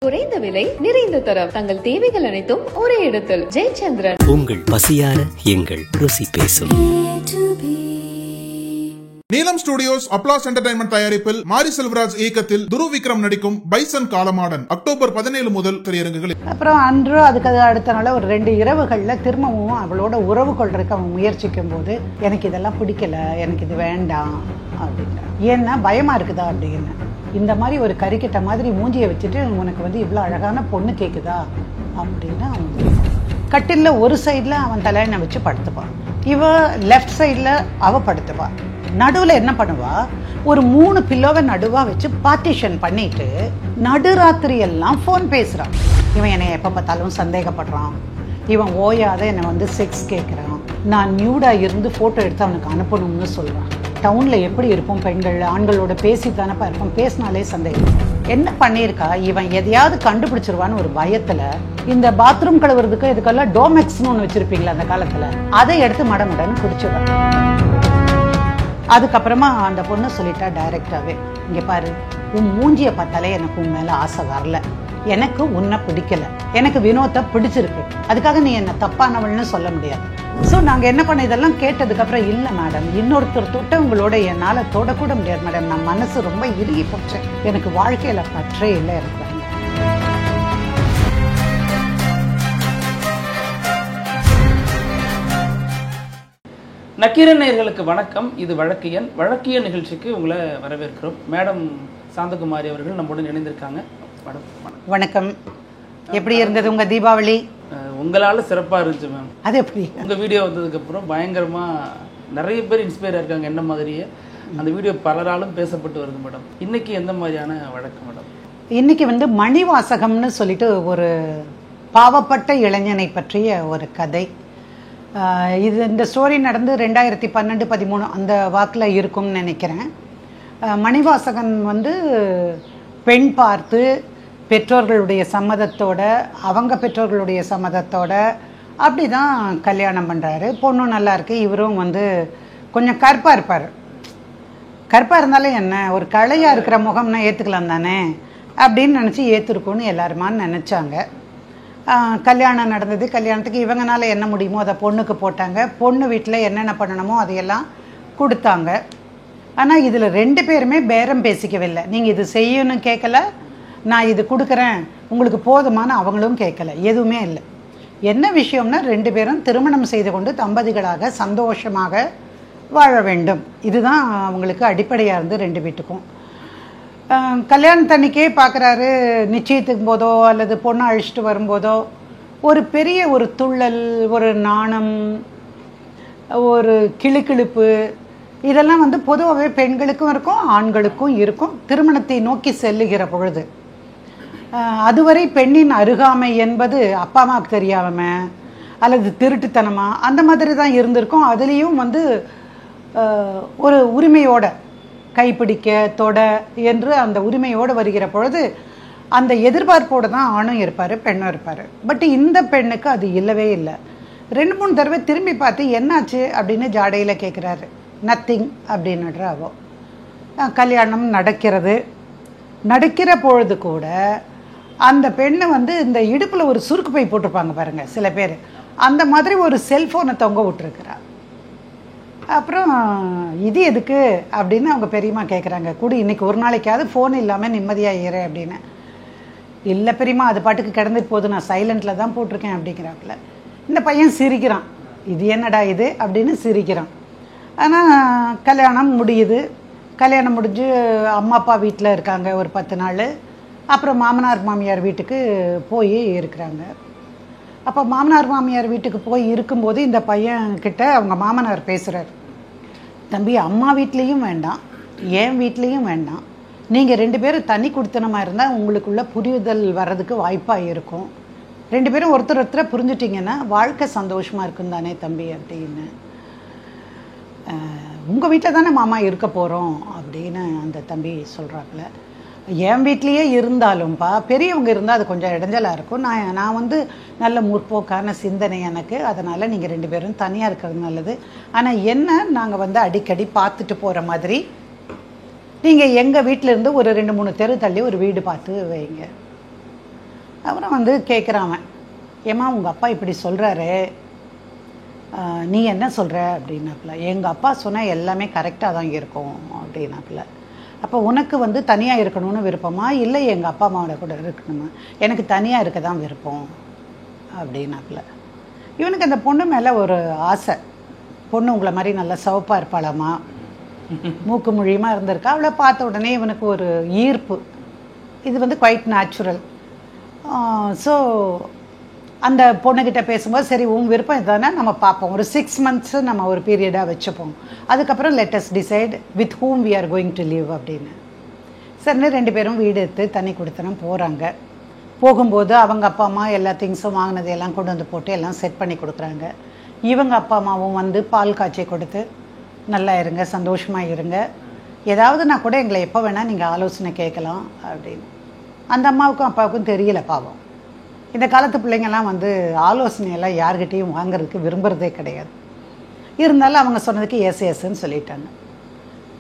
குறைந்த விலை நிறைந்த தரம் தங்கள் தேவைகள் அனைத்தும் ஒரே இடத்தில். ஜெயச்சந்திரன். உங்கள் பசியார எங்கள் ருசி பேசும். நீலம் ஸ்டுடியோஸ் அப்ளாஸ் என்டர்டைன்மெண்ட் தயாரிப்பில் மாரி செல்வராஜ் இயக்கத்தில் துருவ் விக்ரம் நடிக்கும் பைசன் காலமாடன் அக்டோபர் 17 முதல் திரையரங்குகளில். அப்புறம் அன்று அதுக்கு அடுத்த நாள் ஒரு 2 இரவுகள்ல திரும்பவும் அவளோட உறவு கொள்றதுக்கு அவன் முயற்சிக்கும் போது எனக்கு இதெல்லாம் பிடிக்கல, எனக்கு இது வேண்டாம் அப்படின்னா. ஏன்னா பயமா இருக்குதா அப்படின்னு. இந்த மாதிரி ஒரு கறிக்கட்ட மாதிரி மூஞ்சியை வச்சுட்டு உனக்கு இவ்வளோ அழகான பொண்ணு கேட்குதா அப்படின்னு அவன் கட்டில்ல ஒரு சைடில் அவன் தலையணை வச்சு படுத்துப்பான், இவ லெஃப்ட் சைடில் அவ படுத்துப்பான். நடுவில் என்ன பண்ணுவா, ஒரு 3 பில்லோவை நடுவா வச்சு பார்ட்டிஷன் பண்ணிட்டு நடுராத்திரி எல்லாம் ஃபோன் பேசுறான். இவன் என்னை எப்போ பார்த்தாலும் சந்தேகப்படுறான், இவன் ஓயாத என்னை செக்ஸ் கேட்குறான், நான் நியூடா இருந்து ஃபோட்டோ எடுத்து அவனுக்கு அனுப்பணும்னு சொல்கிறான். டவுனில் எப்படி இருப்போம், பெண்கள் ஆண்களோட பேசித்தானப்பா இருப்போம், பேசினாலே சந்தேகம். என்ன பண்ணியிருக்கா, இவன் எதையாவது கண்டுபிடிச்சிருவான்னு ஒரு பயத்தில் இந்த பாத்ரூம் கழுவுறதுக்கு இதுக்கெல்லாம் டோமெக்ஸ்னு ஒன்று வச்சுருப்பீங்களா அந்த காலத்தில், அதை எடுத்து மடமுடன்னு குடிச்சிடுறான். அதுக்கப்புறமா அந்த பொண்ணு சொல்லிட்டா டைரக்டாகவே, இங்கே பாரு, உன் மூஞ்சியை பார்த்தாலே எனக்கு உன் மேலே ஆசை வரல, எனக்கு உன்னை பிடிக்கல, எனக்கு வினோத்தை பிடிச்சிருக்கு, அதுக்காக நீ என்னை தப்பானவள்னு சொல்ல முடியாது. ஸோ நாங்கள் என்ன பண்ண இதெல்லாம் கேட்டதுக்கப்புறம், இல்லை மேடம், இன்னொருத்தர் தொட்டவங்களோட என்னால் தொடக்கூட முடியாது மேடம், நான் மனசு ரொம்ப இறுகி போச்சேன், எனக்கு வாழ்க்கையில் பற்றே இல்லை, எனக்கு வேண்டாம். நக்கீரன் நேயர்களுக்கு வணக்கம். இது வழக்கியன் நிகழ்ச்சிக்கு உங்களை வரவேற்கிறோம். மேடம் சாந்தகுமாரி அவர்கள் நம்முடன் இணைந்திருக்காங்க. வணக்கம். எப்படி இருந்தது உங்க தீபாவளி? உங்களால சிறப்பா இருந்துச்சு மேம். அது எப்படி? உங்க வீடியோ வந்ததுக்கு அப்புறம் பயங்கரமா நிறைய பேர் இன்ஸ்பயர் இருக்காங்க என்ன மாதிரியே. அந்த வீடியோ பலராலும் பேசப்பட்டு வருது மேடம். இன்னைக்கு எந்த மாதிரியான வழக்கு மேடம்? இன்னைக்கு மணிவாசகம்னு சொல்லிட்டு ஒரு பாவப்பட்ட இளைஞனை பற்றிய ஒரு கதை. இந்த ஸ்டோரி நடந்து 2012-13 அந்த வாக்கில் இருக்கும்னு நினைக்கிறேன். மணிவாசகன் பெண் பார்த்து பெற்றோர்களுடைய சம்மதத்தோட, அவங்க பெற்றோர்களுடைய சம்மதத்தோட அப்படி தான் கல்யாணம் பண்ணுறாரு. பொண்ணும் நல்லா இருக்கு, இவரும் கொஞ்சம் கருப்பாக இருப்பார். கருப்பாக இருந்தாலும் என்ன, ஒரு களையாக இருக்கிற முகம்னா ஏற்றுக்கலாம் தானே அப்படின்னு நினச்சி ஏற்றுருக்குன்னு எல்லாருமான்னு நினச்சாங்க. கல்யாணம் நடந்தது. கல்யாணத்துக்கு இவங்கனால என்ன முடியுமோ அதை பொண்ணுக்கு போட்டாங்க. பொண்ணு வீட்டில் என்னென்ன பண்ணணுமோ அதையெல்லாம் கொடுத்தாங்க. ஆனால் இதில் 2 பேருமே பேரம் பேசிக்கவில்லை. நீங்கள் இது செய்யணும்னு கேட்கல, நான் இது கொடுக்குறேன் உங்களுக்கு போதுமான அவங்களும் கேட்கல, எதுவுமே இல்லை. என்ன விஷயம்னா 2 பேரும் திருமணம் செய்து கொண்டு தம்பதிகளாக சந்தோஷமாக வாழ வேண்டும். இதுதான் அவங்களுக்கு அடிப்படையாக இருந்து 2 வீட்டுக்கும். கல்யாணத்தன்னைக்கே பார்க்குறாரு, நிச்சயத்துக்கும் போதோ அல்லது பொண்ணை அழிச்சிட்டு வரும்போதோ ஒரு பெரிய ஒரு துள்ளல், ஒரு நாணம், ஒரு கிளுகிழுப்பு, இதெல்லாம் பொதுவாகவே பெண்களுக்கும் இருக்கும் ஆண்களுக்கும் இருக்கும் திருமணத்தை நோக்கி செல்லுகிற பொழுது. அதுவரை பெண்ணின் அருகாமை என்பது அப்பா அம்மாவுக்கு தெரியாம அல்லது திருட்டுத்தனமா அந்த மாதிரி தான் இருந்திருக்கும். அதுலேயும் ஒரு உரிமையோட கைப்பிடிக்க தொட என்று அந்த உரிமையோடு வருகிற பொழுது அந்த எதிர்பார்ப்போடு தான் ஆணும் இருப்பார் பெண்ணும் இருப்பார். பட் இந்த பெண்ணுக்கு அது இல்லவே இல்லை. 2-3 தடவை திரும்பி பார்த்து என்னாச்சு அப்படின்னு ஜாடையில் கேட்குறாரு. நத்திங் அப்படின்னுடுற அவோ. கல்யாணம் நடக்கிற பொழுது கூட அந்த பெண்ணு இந்த இடுப்பில் ஒரு சுருக்கு பை போட்டிருப்பாங்க பாருங்க சில பேர், அந்த மாதிரி ஒரு செல்ஃபோனை தொங்க விட்டுருக்குறா. அப்புறம் இது எதுக்கு அப்படின்னு அவங்க பெரியம்மா கேட்குறாங்க. கூட இன்னைக்கு ஒரு நாளைக்காவது ஃபோன் இல்லாமல் நிம்மதியாக ஏற அப்படின்னு. இல்லை பெரியம்மா, அது பாட்டுக்கு கிடந்துட்டு போகுது, நான் சைலண்டில் தான் போட்டிருக்கேன் அப்படிங்கிறாப்புல. இந்த பையன் சிரிக்கிறான், இது என்னடா இது அப்படின்னு சிரிக்கிறான். ஆனால் கல்யாணம் முடியுது. கல்யாணம் முடிஞ்சு அம்மா அப்பா வீட்டில் இருக்காங்க ஒரு 10 நாள். அப்புறம் மாமனார் மாமியார் வீட்டுக்கு போய் இருக்கிறாங்க. அப்போ மாமனார் மாமியார் வீட்டுக்கு போய் இருக்கும்போது இந்த பையன்கிட்ட அவங்க மாமனார் பேசுகிறார். தம்பி, அம்மா வீட்லேயும் வேண்டாம், என் வீட்லேயும் வேண்டாம், நீங்கள் 2 பேரும் தனி கொடுத்தனமாக இருந்தால் உங்களுக்குள்ள புரிதல் வர்றதுக்கு வாய்ப்பாக இருக்கும். 2 பேரும் ஒருத்தரை புரிஞ்சுட்டிங்கன்னா வாழ்க்கை சந்தோஷமாக இருக்கும் தானே தம்பி அப்படின்னு. உங்கள் வீட்டில் தானே மாமா இருக்க போகிறோம் அப்படின்னு அந்த தம்பி சொல்கிறாப்புல. என் வீட்லேயே இருந்தாலும்ப்பா பெரியவங்க இருந்தால் அது கொஞ்சம் இடைஞ்சலாக இருக்கும். நான் நல்ல முற்போக்கான சிந்தனை எனக்கு, அதனால் நீங்கள் 2 பேரும் தனியாக இருக்கிறது நல்லது. ஆனால் என்ன நாங்கள் அடிக்கடி பார்த்துட்டு போகிற மாதிரி நீங்கள் எங்கள் வீட்டிலேருந்து ஒரு 2-3 தெரு தள்ளி ஒரு வீடு பார்த்து வைங்க அப்புறம் வந்து கேட்குறான், ஏம்மா உங்கள் அப்பா இப்படி சொல்கிறாரு, நீ என்ன சொல்கிற அப்படின்னாப்புல. எங்கள் அப்பா சொன்னால் எல்லாமே கரெக்டாக தான் இருக்கும் அப்படின்னாப்புல. அப்போ உனக்கு வந்து தனியாக இருக்கணும்னு விருப்பமா, இல்லை எங்கள் அப்பா அம்மாவோட கூட இருக்கணுமா? எனக்கு தனியாக இருக்க தான் விருப்பம் அப்படின்னாப்புல. இவனுக்கு அந்த பொண்ணு மேலே ஒரு ஆசை. பொண்ணு உங்களை மாதிரி நல்லா சிவப்பாக இருப்பாளாமா, மூக்கு மொழியுமா இருந்திருக்கா. அவளை பார்த்த உடனே இவனுக்கு ஒரு ஈர்ப்பு. இது வந்து குவைட் நேச்சுரல். ஸோ அந்த பொண்ணுக்கிட்ட பேசும்போது, சரி உன் விருப்பம் இதுதானே, நம்ம பார்ப்போம், ஒரு 6 months நம்ம ஒரு பீரியடாக வச்சுப்போம், அதுக்கப்புறம் let us decide with whom we are going to live அப்படின்னு. சரின்னு 2 பேரும் வீடு எடுத்து தண்ணி கொடுத்தனும் போகிறாங்க. போகும்போது அவங்க அப்பா அம்மா எல்லா திங்ஸும் வாங்கினது எல்லாம் கொண்டு வந்து போட்டு எல்லாம் செட் பண்ணி கொடுக்குறாங்க. இவங்க அப்பா அம்மாவும் வந்து பால் காய்ச்சி கொடுத்து, நல்லா இருங்க, சந்தோஷமாக இருங்க, ஏதாவதுனா கூட எங்களை எப்போ வேணால் நீங்கள் ஆலோசனை கேட்கலாம் அப்படின்னு. அந்த அம்மாவுக்கும் அப்பாவுக்கும் தெரியல பாவம். இந்த காலத்து பிள்ளைங்கள்லாம் வந்து ஆலோசனையெல்லாம் யார்கிட்டையும் வாங்கிறதுக்கு விரும்புகிறதே கிடையாது. இருந்தாலும் அவங்க சொன்னதுக்கு எஸ்ன்னு சொல்லிட்டாங்க.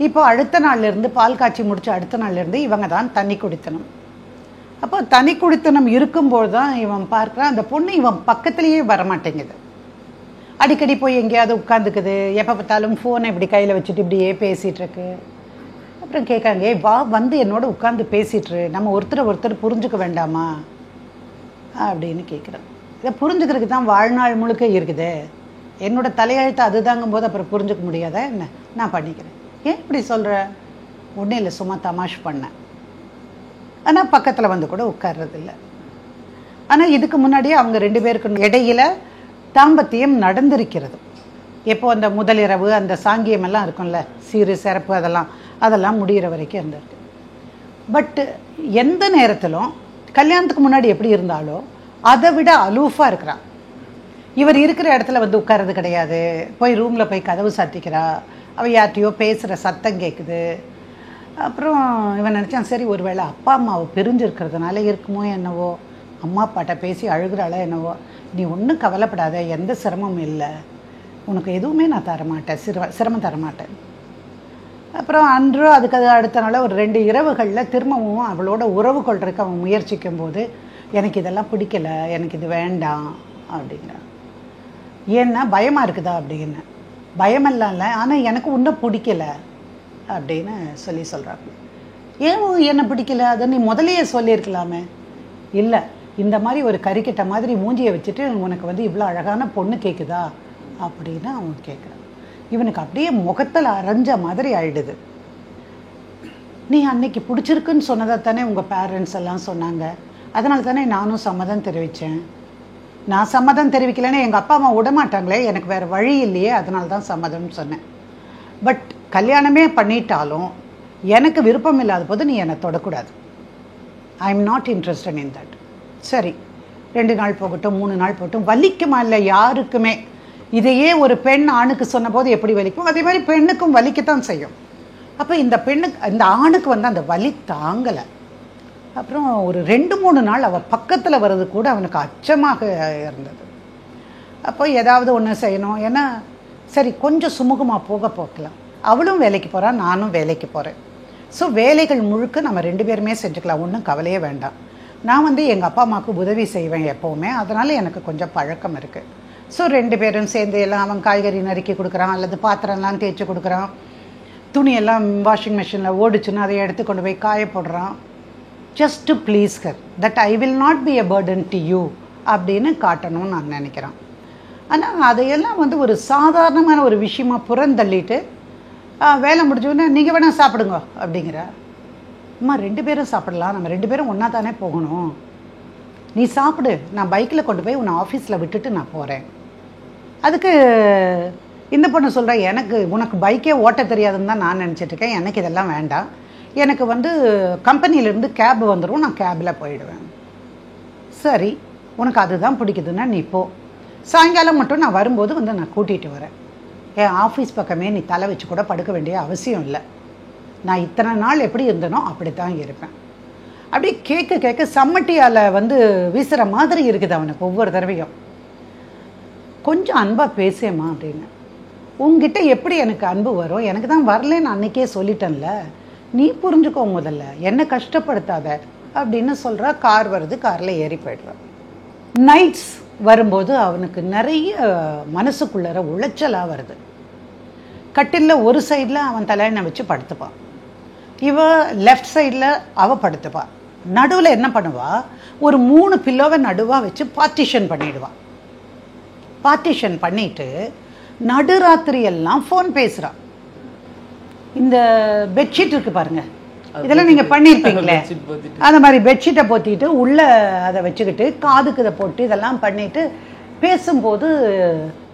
இப்போ அடுத்த நாள்லேருந்து பால் காய்ச்சி முடிச்சு அடுத்த நாள்லேருந்து இவங்க தான் தண்ணி குடித்தனம். அப்போ தனி குடித்தனம் இருக்கும்போது தான் இவன் பார்க்குறான், அந்த பொண்ணு இவன் பக்கத்துலேயே வரமாட்டேங்குது. அடிக்கடி போய் எங்கேயாவது உட்காந்துக்குது, எப்போ பார்த்தாலும் ஃபோனை இப்படி கையில் வச்சுட்டு இப்படியே பேசிகிட்ருக்கு. அப்புறம் கேட்காங்க, வா வந்து என்னோட உட்காந்து பேசிட்டுரு, நம்ம ஒருத்தர் புரிஞ்சுக்க வேண்டாமா அப்படின்னு கேட்குறேன். இதை புரிஞ்சுக்கிறதுக்கு தான் வாழ்நாள் முழுக்க இருக்குது. என்னோட தலையெழுத்து அதுதாங்கும் போது அப்புறம் புரிஞ்சுக்க முடியாதா என்ன, நான் பண்ணிக்கிறேன். ஏன் இப்படி சொல்கிற? ஒன்றும் இல்லை, சும்மா தமாஷ் பண்ணேன். ஆனால் பக்கத்தில் வந்து கூட உட்கார்றதில்ல. ஆனால் இதுக்கு முன்னாடியே அவங்க 2 பேருக்கு இடையில தாம்பத்தியம் நடந்திருக்கிறது. எப்போ அந்த முதலிரவு அந்த சாங்கியம் எல்லாம் இருக்கும்ல, சீரு சிறப்பு அதெல்லாம் முடிகிற வரைக்கும் இருந்திருக்கு. பட் எந்த நேரத்திலும் கல்யாணத்துக்கு முன்னாடி எப்படி இருந்தாலோ அதை விட அலூஃபாக இருக்கிறான். இவர் இருக்கிற இடத்துல வந்து உட்கார்றது கிடையாது. போய் ரூமில் போய் கதவு சாத்திக்கிறா, அவள் யார்ட்டையோ பேசுகிற சத்தம் கேட்குது. அப்புறம் இவன் நினச்சான், சரி ஒருவேளை அப்பா அம்மாவை பிரிஞ்சிருக்கிறதுனால இருக்குமோ என்னவோ, அம்மா அப்பாட்ட பேசி அழுகிறாளோ என்னவோ. நீ ஒன்றும் கவலைப்படாத, எந்த சிரமமும் இல்லை, உனக்கு எதுவுமே நான் தரமாட்டேன், சிரமம் தரமாட்டேன். அப்புறம் அன்று அதுக்கு அடுத்த நாள் ஒரு 2 இரவுகளில் திரும்பவும் அவளோட உறவு கொள்றதுக்கு அவன் முயற்சிக்கும் போது, எனக்கு இதெல்லாம் பிடிக்கலை, எனக்கு இது வேண்டாம் அப்படிங்கிறான். ஏன்னா பயமாக இருக்குதா அப்படின்னு. பயமெல்லாம் இல்லை, ஆனால் எனக்கு இன்னும் பிடிக்கலை அப்படின்னு சொல்கிறாங்க. ஏன் என்ன பிடிக்கல, அதை நீ முதலையே சொல்லியிருக்கலாமே. இல்லை, இந்த மாதிரி ஒரு கறிக்கிட்ட மாதிரி மூஞ்சியை வச்சுட்டு உனக்கு வந்து இவ்வளோ அழகான பொண்ணு கேட்குதா அப்படின்னு அவன் கேட்குறான். இவனுக்கு அப்படியே முகத்தில் அரைஞ்ச மாதிரி ஆயிடுது. நீ அன்னைக்கு பிடிச்சிருக்குன்னு சொன்னதை தானே உங்கள் பேரண்ட்ஸ் எல்லாம் சொன்னாங்க, அதனால தானே நானும் சம்மதம் தெரிவித்தேன். நான் சம்மதம் தெரிவிக்கலைன்னு எங்கள் அப்பா அம்மா விடமாட்டாங்களே, எனக்கு வேறு வழி இல்லையே, அதனால தான் சம்மதம்னு சொன்னேன். பட் கல்யாணமே பண்ணிட்டாலும் எனக்கு விருப்பம் இல்லாத போது நீ என்னை தொடக்கூடாது. I am not interested in that. சரி, 2 நாள் போகட்டும், 3 நாள் போகட்டும், வலிக்குமா இல்லை யாருக்குமே. இதையே ஒரு பெண் ஆணுக்கு சொன்ன போது எப்படி வலிக்கும், அதே மாதிரி பெண்ணுக்கும் வலிக்கத்தான் செய்யும். அப்போ இந்த ஆணுக்கு வந்து அந்த வலி தாங்கலை. அப்புறம் ஒரு 2-3 நாள் அவள் பக்கத்தில் வர்றது கூட அவனுக்கு அச்சமாக இருந்தது. அப்போ ஏதாவது ஒன்று செய்யணும். ஏன்னா சரி கொஞ்சம் சுமூகமாக போகலாம். அவளும் வேலைக்கு போகிறா, நானும் வேலைக்கு போகிறேன். ஸோ வேலைகள் முழுக்க நம்ம 2 பேருமே செஞ்சுக்கலாம், ஒன்றும் கவலையே வேண்டாம். நான் வந்து எங்கள் அப்பா அம்மாவுக்கு உதவி செய்வேன் எப்போவுமே, அதனால் எனக்கு கொஞ்சம் பழக்கம் இருக்குது. ஸோ 2 பேரும் சேர்ந்து எல்லாம், அவன் காய்கறி நறுக்கி கொடுக்குறான், அல்லது பாத்திரம்லாம் தேய்ச்சி கொடுக்குறான், துணியெல்லாம் வாஷிங் மிஷினில் ஓடிச்சுன்னு அதை எடுத்து கொண்டு போய் காய போடுறான். Just to please her, that I will not be a Burton to you அப்படின்னு காட்டணும்னு நான் நினைக்கிறேன். ஆனால் அதையெல்லாம் வந்து ஒரு சாதாரணமான ஒரு விஷயமா புறந்தள்ளிட்டு வேலை முடிஞ்சோன்னா நீங்கள் வேணால் சாப்பிடுங்க அப்படிங்கிற. அம்மா 2 பேரும் சாப்பிடலாம், நம்ம 2 பேரும் ஒன்றா தானே போகணும், நீ சாப்பிடு, நான் பைக்கில் கொண்டு போய் உன்னை ஆஃபீஸில் விட்டுட்டு நான் போகிறேன். அதுக்கு இந்த பொண்ணு சொல்கிறேன், உனக்கு பைக்கே ஓட்ட தெரியாதுன்னு தான் நான் நினச்சிட்ருக்கேன், எனக்கு இதெல்லாம் வேண்டாம், எனக்கு வந்து கம்பெனியிலேருந்து கேப் வந்துடும், நான் கேபில் போயிடுவேன். சரி, உனக்கு அதுதான் பிடிக்குதுன்னா நீ போ, சாயங்காலம் மட்டும் நான் வரும்போது வந்து நான் கூட்டிகிட்டு வரேன். என் ஆஃபீஸ் பக்கமே நீ தலை வச்சு கூட படுக்க வேண்டிய அவசியம் இல்லை, நான் இத்தனை நாள் எப்படி இருந்தனோ அப்படி தான் இருப்பேன். அப்படி கேட்க சம்மட்டியால் வந்து வீசுகிற மாதிரி இருக்குது அவனுக்கு ஒவ்வொரு தடவையும். கொஞ்சம் அன்பாக பேசேம்மா அப்படின்னு. உங்ககிட்ட எப்படி எனக்கு அன்பு வரும், எனக்கு தான் வரலன்னு அன்னைக்கே சொல்லிட்டேன்ல, நீ புரிஞ்சுக்கோ முதல்ல, என்னை கஷ்டப்படுத்தாத அப்படின்னு சொல்கிறா. கார் வருது, காரில் ஏறி போய்டுறான். நைட்ஸ் வரும்போது அவனுக்கு நிறைய மனசுக்குள்ளற உளைச்சலாக வருது. கட்டிலில் ஒரு சைடில் அவன் தலையணை வச்சு படுத்துப்பான், இவ லெஃப்ட் சைடில் அவள் படுத்துப்பாள். நடுவில் என்ன பண்ணுவா, ஒரு 3 பில்லோவை நடுவாக வச்சு பார்ட்டிஷன் பண்ணிடுவான். பார்ட்டிஷன் பண்ணிட்டு நடுராத்திரி எல்லாம் ஃபோன் பேசுகிறான். இந்த பெட்ஷீட் இருக்கு பாருங்க, இதெல்லாம் நீங்கள் பண்ணியிருப்பீங்களே, அந்த மாதிரி பெட்ஷீட்டை போத்திட்டு உள்ளே அதை வச்சுக்கிட்டு காதுக்கு இதை போட்டு இதெல்லாம் பண்ணிட்டு பேசும்போது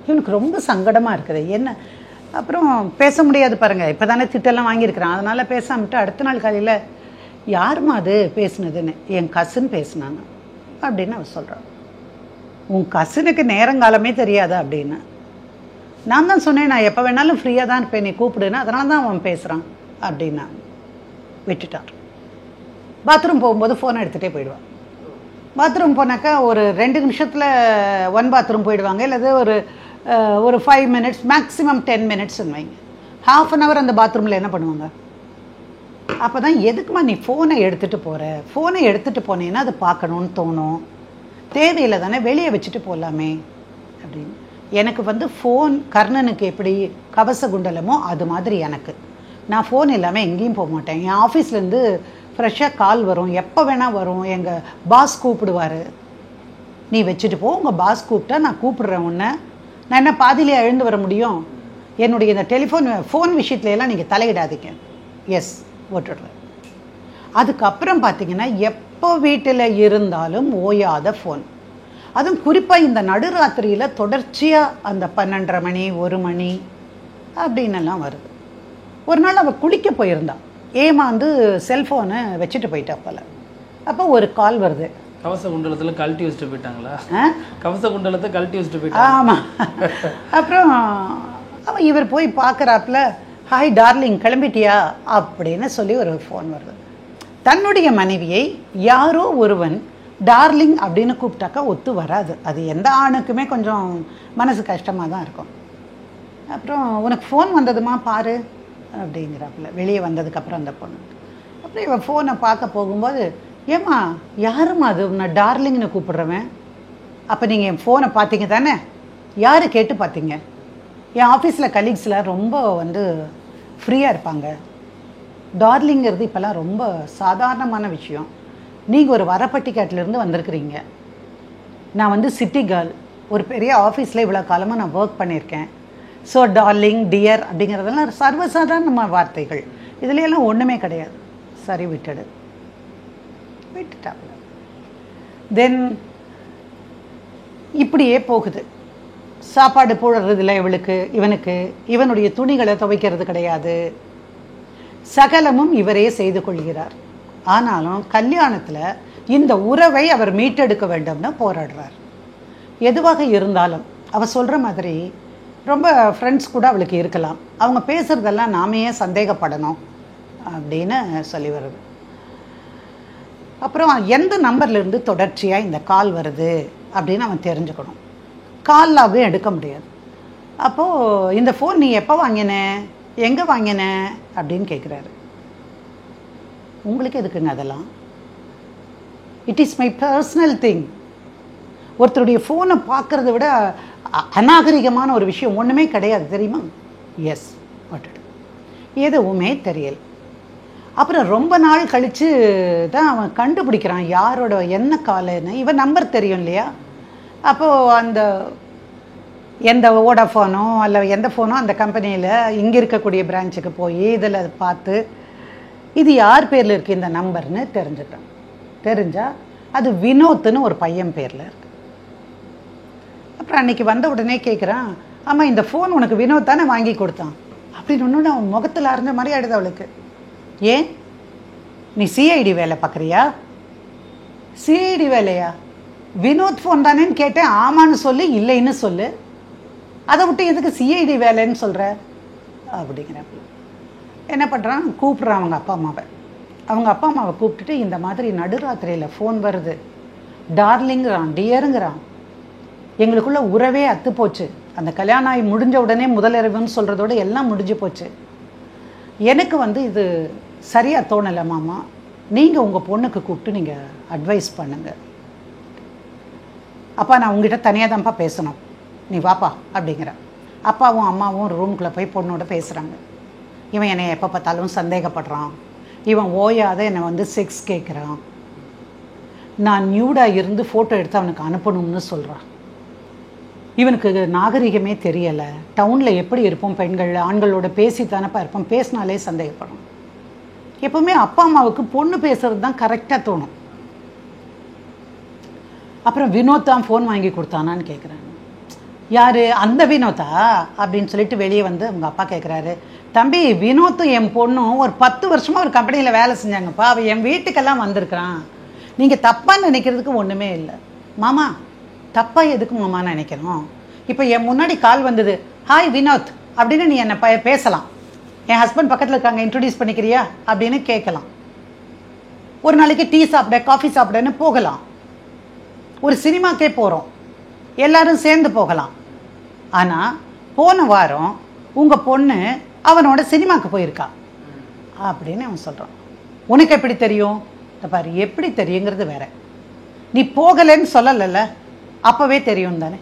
இவனுக்கு ரொம்ப சங்கடமாக இருக்குது. என்ன அப்புறம் பேச முடியாது பாருங்கள், இப்போ தானே திட்டெல்லாம் வாங்கியிருக்கிறான், அதனால் பேசாமட்டு அடுத்த நாள் காலையில் யாருமா அது பேசுனதுன்னு, என் கசின் பேசினாங்க அப்படின்னு அவன் சொல்கிறான். உன் கசினுக்கு நேரங்காலமே தெரியாதா அப்படின்னு. நான் தான் சொன்னேன், நான் எப்போ வேணாலும் ஃப்ரீயாக தான் இருப்பேன், நீ கூப்பிடுன்னு, அதனால தான் அவன் பேசுகிறான் அப்படின்னா விட்டுட்டான். பாத்ரூம் போகும்போது ஃபோனை எடுத்துகிட்டே போயிடுவான். பாத்ரூம் போனாக்கா ஒரு 2 நிமிஷத்தில் 1 பாத்ரூம் போயிடுவாங்க, இல்லது ஒரு 5 மினிட்ஸ், மேக்ஸிமம் 10 மினிட்ஸ்ன்னு வைங்க. ½ அன் ஹவர் அந்த பாத்ரூமில் என்ன பண்ணுவாங்க? அப்போ தான் எதுக்குமா நீ ஃபோனை எடுத்துகிட்டு போகிற, ஃபோனை எடுத்துகிட்டு போனேன்னா அது பார்க்கணுன்னு தோணும், தேவையில்லை தானே, வெளியே வச்சுட்டு போகலாமே அப்படின்னு. எனக்கு ஃபோன் கர்ணனுக்கு எப்படி கவச குண்டலமோ அது மாதிரி எனக்கு. நான் ஃபோன் இல்லாமல் எங்கேயும் போக மாட்டேன். என் ஆஃபீஸ்லேருந்து ஃப்ரெஷ்ஷாக கால் வரும், எப்போ வேணால் வரும், எங்கள் பாஸ் கூப்பிடுவார், நீ வச்சுட்டு போ, உங்கள் பாஸ் கூப்பிட்டா நான் கூப்பிடுறேன் உன்னை, நான் என்ன பாதியிலே எழுந்து வர முடியும்? என்னுடைய இந்த ஃபோன் விஷயத்துலலாம் நீங்கள் தலையிடாதீங்க. எஸ் ஓட்டுடுறேன். அதுக்கப்புறம் பார்த்தீங்கன்னா எப்போ வீட்டில் இருந்தாலும் ஓயாத ஃபோன், அதுவும் குறிப்பாக இந்த நடுராத்திரியில் தொடர்ச்சியாக அந்த 12:30 மணி 1 மணி அப்படின்னெல்லாம் வருது. ஒரு நாள் அவள் குளிக்க போயிருந்தான், ஏமாந்து செல்ஃபோனை வச்சுட்டு போயிட்டா போல. அப்போ ஒரு கால் வருது. கவச குண்டலத்தில் கழட்டி வச்சுட்டு போயிட்டாங்களா? கவச குண்டலத்தை கழட்டி வச்சுட்டு போயிட்டாங்க. ஆமாம். அப்புறம் அவன் இவர் போய் பார்க்குறாப்புல, ஹாய் டார்லிங் கிளம்பிட்டியா அப்படின்னு சொல்லி ஒரு ஃபோன் வருது. தன்னுடைய மனைவியை யாரோ ஒருவன் டார்லிங் அப்படின்னு கூப்பிட்டாக்கா ஒத்து வராது, அது எந்த ஆணுக்குமே கொஞ்சம் மனசு கஷ்டமாக தான் இருக்கும். அப்புறம் உனக்கு ஃபோன் வந்ததுமா பாரு அப்படிங்கிறாப்புல, வெளியே வந்ததுக்கப்புறம் அந்த பொண்ணு. அப்புறம் இவன் ஃபோனை பார்க்க போகும்போது, ஏம்மா யாரும்மா அது உன்னை டார்லிங்னு கூப்பிடுறவன்? அப்போ நீங்கள் என் ஃபோனை பார்த்தீங்க தானே? யார் கேட்டு பார்த்தீங்க? என் ஆஃபீஸில் கலீக்ஸ்லாம் ரொம்ப ஃப்ரீயாக இருப்பாங்க, டார்லிங்கிறது இப்போல்லாம் ரொம்ப சாதாரணமான விஷயம். நீங்கள் ஒரு வரப்பட்டிக்காட்டிலேருந்து வந்திருக்கிறீங்க, நான் சிட்டி கேர்ள், ஒரு பெரிய ஆஃபீஸில் இவ்வளோ காலமாக நான் ஒர்க் பண்ணியிருக்கேன். ஸோ டார்லிங் டியர் அப்படிங்கிறதெல்லாம் சர்வசாதாரணமான வார்த்தைகள், இதுலையெல்லாம் ஒன்றுமே கிடையாது. சரி விட்டுட்டாங்க. தென் இப்படியே போகுது. சாப்பாடு போடுறதில்ல இவனுக்கு, இவனுடைய துணிகளை துவைக்கிறது கிடையாது, சகலமும் இவரே செய்து கொள்கிறார். ஆனாலும் கல்யாணத்தில் இந்த உறவை அவர் மீட்டெடுக்க வேண்டும்னு போராடுறார். எதுவாக இருந்தாலும் அவள் சொல்கிற மாதிரி ரொம்ப ஃப்ரெண்ட்ஸ் கூட அவளுக்கு இருக்கலாம், அவங்க பேசுகிறதெல்லாம் நாமே சந்தேகப்படணும் அப்படின்னு சொல்லி வருது. அப்புறம் எந்த நம்பர்லேருந்து தொடர்ச்சியாக இந்த கால் வருது அப்படின்னு அவன் தெரிஞ்சுக்கணும். கால்லாகவும் எடுக்க முடியாது. அப்போது இந்த ஃபோன் நீ எப்போ வாங்கின, எங்கே வாங்கின அப்படின்னு கேட்குறாரு. உங்களுக்கு எதுக்குங்க அதெல்லாம்? It is my personal thing. ஒருத்தருடைய ஃபோனை பார்க்குறத விட அநாகரிகமான ஒரு விஷயம் ஒன்றுமே கிடையாது தெரியுமா? எஸ் போட்டுடு. எதுவுமே தெரியல. அப்புறம் ரொம்ப நாள் கழித்து தான் அவன் கண்டுபிடிக்கிறான் யாரோட என்ன காலுன்னு. இவன் நம்பர் தெரியும் இல்லையா? அப்போது அந்த எந்த வோடாஃபோனோ அல்ல எந்த ஃபோனோ அந்த கம்பெனியில் இங்கே இருக்கக்கூடிய பிரான்ச்சுக்கு போய் இதில் பார்த்து இது யார் பேரில் இருக்குது இந்த நம்பர்னு தெரிஞ்சுட்டான். தெரிஞ்சால் அது வினோத்னு ஒரு பையன் பேரில் இருக்கு. அப்புறம் அன்றைக்கி வந்த உடனே கேட்குறான், ஆமாம் இந்த ஃபோன் உனக்கு வினோத் தானே வாங்கி கொடுத்தான் அப்படின்னு. ஒன்று அவன் முகத்தில் அறிஞ்ச மாதிரி ஆயிடுது அவளுக்கு. ஏன் நீ சிஐடி வேலை பார்க்குறியா? சிஐடி வேலையா? வினோத் ஃபோன் தானேன்னு கேட்டேன், ஆமான்னு சொல்லு இல்லைன்னு சொல்லு, அதை விட்டு எதுக்கு சிஐடி வேலைன்னு சொல்கிற அப்படிங்கிறப்ப என்ன பண்ணுறான், கூப்பிட்றான் அவங்க அப்பா அம்மாவை கூப்பிட்டுட்டு இந்த மாதிரி நடுராத்திரியில் ஃபோன் வருது, டார்லிங்கிறான் டியருங்கிறான், எங்களுக்குள்ள உறவே அத்து போச்சு, அந்த கல்யாணம் ஆகி முடிஞ்ச உடனே முதலிரவுன்னு சொல்கிறதோட எல்லாம் முடிஞ்சு போச்சு, எனக்கு இது சரியாக தோணலை மாமா, நீங்கள் உங்கள் பொண்ணுக்கு கூப்பிட்டு நீங்கள் அட்வைஸ் பண்ணுங்கள். அப்பா நான் உங்ககிட்ட தனியாக தான்ப்பா பேசணும், நீ வாப்பா அப்படிங்கிற. அப்பாவும் அம்மாவும் ரூம்குள்ளே போய் பொண்ணோட பேசுகிறாங்க. இவன் என்னை எப்போ பார்த்தாலும் சந்தேகப்படுறான், இவன் ஓயாத என்னை வந்து செக்ஸ் கேட்குறான், நான் நியூடாக இருந்து ஃபோட்டோ எடுத்து அவனுக்கு அனுப்பணும்னு சொல்கிறான், இவனுக்கு நாகரிகமே தெரியலை, டவுனில் எப்படி இருப்போம் பெண்கள் ஆண்களோட பேசித்தானப்பா இருப்போம், பேசினாலே சந்தேகப்படும். எப்போவுமே அப்பா அம்மாவுக்கு பொண்ணு பேசுகிறது தான் கரெக்டாக தோணும். அப்புறம் வினோத் தான் ஃபோன் வாங்கி கொடுத்தானான்னு கேட்குறாங்க. யார் அந்த வினோத்தா அப்படின்னு சொல்லிட்டு வெளியே வந்து அவங்க அப்பா கேட்குறாரு, தம்பி வினோத்தும் என் பொண்ணும் ஒரு 10 வருஷமாக ஒரு கம்பெனியில் வேலை செஞ்சாங்கப்பா, அவன் என் வீட்டுக்கெல்லாம் வந்திருக்கிறான், நீங்கள் தப்பாக நினைக்கிறதுக்கு ஒன்றுமே இல்லை. மாமா தப்பாக எதுக்கு மாமா நினைக்கணும், இப்போ என் முன்னாடி கால் வந்தது, ஹாய் வினோத் அப்படின்னு நீ என்னை பேசலாம், என் ஹஸ்பண்ட் பக்கத்தில் இருக்காங்க இன்ட்ரடியூஸ் பண்ணிக்கிறியா அப்படின்னு கேட்கலாம், ஒரு நாளைக்கு டீ சாப்பிட காஃபி சாப்பிடன்னு போகலாம், ஒரு சினிமாக்கே போகிறோம் எல்லாரும் சேர்ந்து போகலாம். ஆனால் போன வாரம் உங்கள் பொண்ணு அவனோட சினிமாவுக்கு போயிருக்கா அப்படின்னு அவன் சொல்கிறான். உனக்கு எப்படி தெரியும்? பாரு, எப்படி தெரியுங்கிறது வேற, நீ போகலைன்னு சொல்லலைல்ல, அப்போவே தெரியும் தானே,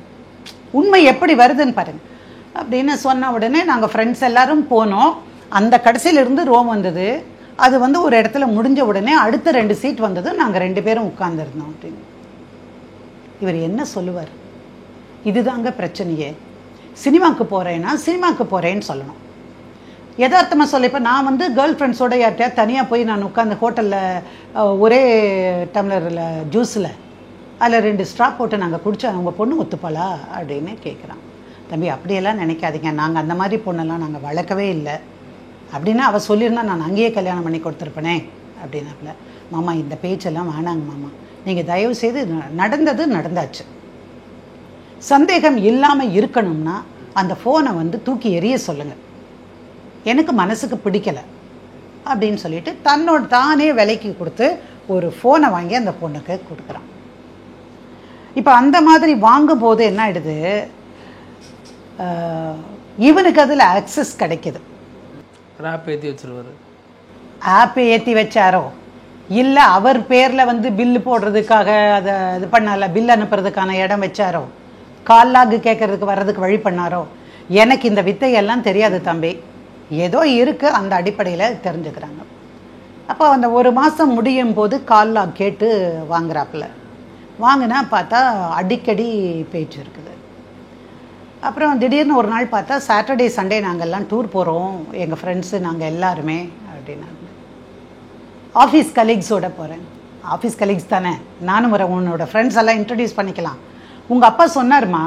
உண்மை எப்படி வருதுன்னு பாருங்க அப்படின்னு சொன்ன உடனே நாங்கள் ஃப்ரெண்ட்ஸ் எல்லாரும் போனோம். அந்த கடைசியிலிருந்து ரோம் வந்தது, அது வந்து ஒரு இடத்துல முடிஞ்ச உடனே அடுத்த 2 சீட் வந்தது, நாங்கள் 2 பேரும் உட்கார்ந்துருந்தோம் அப்படின்னு. இவர் என்ன சொல்லுவார்? இதுதாங்க பிரச்சனையே. சினிமாவுக்கு போகிறேன்னா சினிமாவுக்கு போகிறேன்னு சொல்லணும். யதார்த்தமாக சொல்ல, இப்போ நான் வந்து கேர்ள் ஃப்ரெண்ட்ஸோட யார்கிட்டயா தனியாக போய் நான் உட்காந்து ஹோட்டலில் ஒரே டம்ளரில் ஜூஸில் அதில் 2 ஸ்ட்ரா போட்டு நாங்கள் குடித்தா அவங்க பொண்ணு ஒத்துப்பாளா அப்படின்னு கேட்குறான். தம்பி அப்படியெல்லாம் நினைக்காதீங்க, நாங்கள் அந்த மாதிரி பொண்ணெல்லாம் நாங்கள் வளர்க்கவே இல்லை அப்படின்னா அவள் சொல்லியிருந்தா நான் அங்கேயே கல்யாணம் பண்ணி கொடுத்துருப்பேனே அப்படின்னாப்புல. மாமா இந்த பேச்செல்லாம் வேணாங்க மாமா, நீங்கள் தயவு செய்து நடந்தது நடந்தாச்சு, சந்தேகம் இல்லாமல் இருக்கணும்னா அந்த ஃபோனை வந்து தூக்கி எறிய சொல்லுங்கள், எனக்கு மனசுக்கு பிடிக்கலை அப்படின்னு சொல்லிட்டு தன்னோட தானே விலைக்கு கொடுத்து ஒரு ஃபோனை வாங்கி அந்த பொண்ணுக்கு கொடுக்குறான். இப்போ அந்த மாதிரி வாங்கும் போது என்ன ஆயிடுது, இவனுக்கு அதில் ஆக்சஸ் கிடைக்கிது. ஆப் ஏற்றி வச்சிருவாரு. ஆப் ஏற்றி வச்சாரோ இல்லை அவர் பேரில் வந்து பில்லு போடுறதுக்காக அதை இது பண்ணால, பில் அனுப்புறதுக்கான இடம் வச்சாரோ, கால்லாகு கேட்கறதுக்கு வர்றதுக்கு வழி பண்ணாரோ, எனக்கு இந்த வித்தையெல்லாம் தெரியாது தம்பி, ஏதோ இருக்குது அந்த அடிப்படையில் தெரிஞ்சுக்கிறாங்க. அப்போ அந்த 1 மாதம் முடியும் போது கால்லாக் கேட்டு வாங்குறாப்புல. வாங்கினா பார்த்தா அடிக்கடி பேச்சு இருக்குது. அப்புறம் திடீர்னு ஒரு நாள் பார்த்தா சாட்டர்டே சண்டே நாங்கள்லாம் டூர் போகிறோம், எங்கள் ஃப்ரெண்ட்ஸு நாங்கள் எல்லாருமே அப்படின்னாங்க. ஆஃபீஸ் கலீக்ஸோடு போகிறேன். ஆஃபீஸ் கலீக்ஸ் தானே, நானும் உன்னோட ஃப்ரெண்ட்ஸ் எல்லாம் இன்ட்ரடியூஸ் பண்ணிக்கலாம். உங்கள் அப்பா சொன்னார்மா,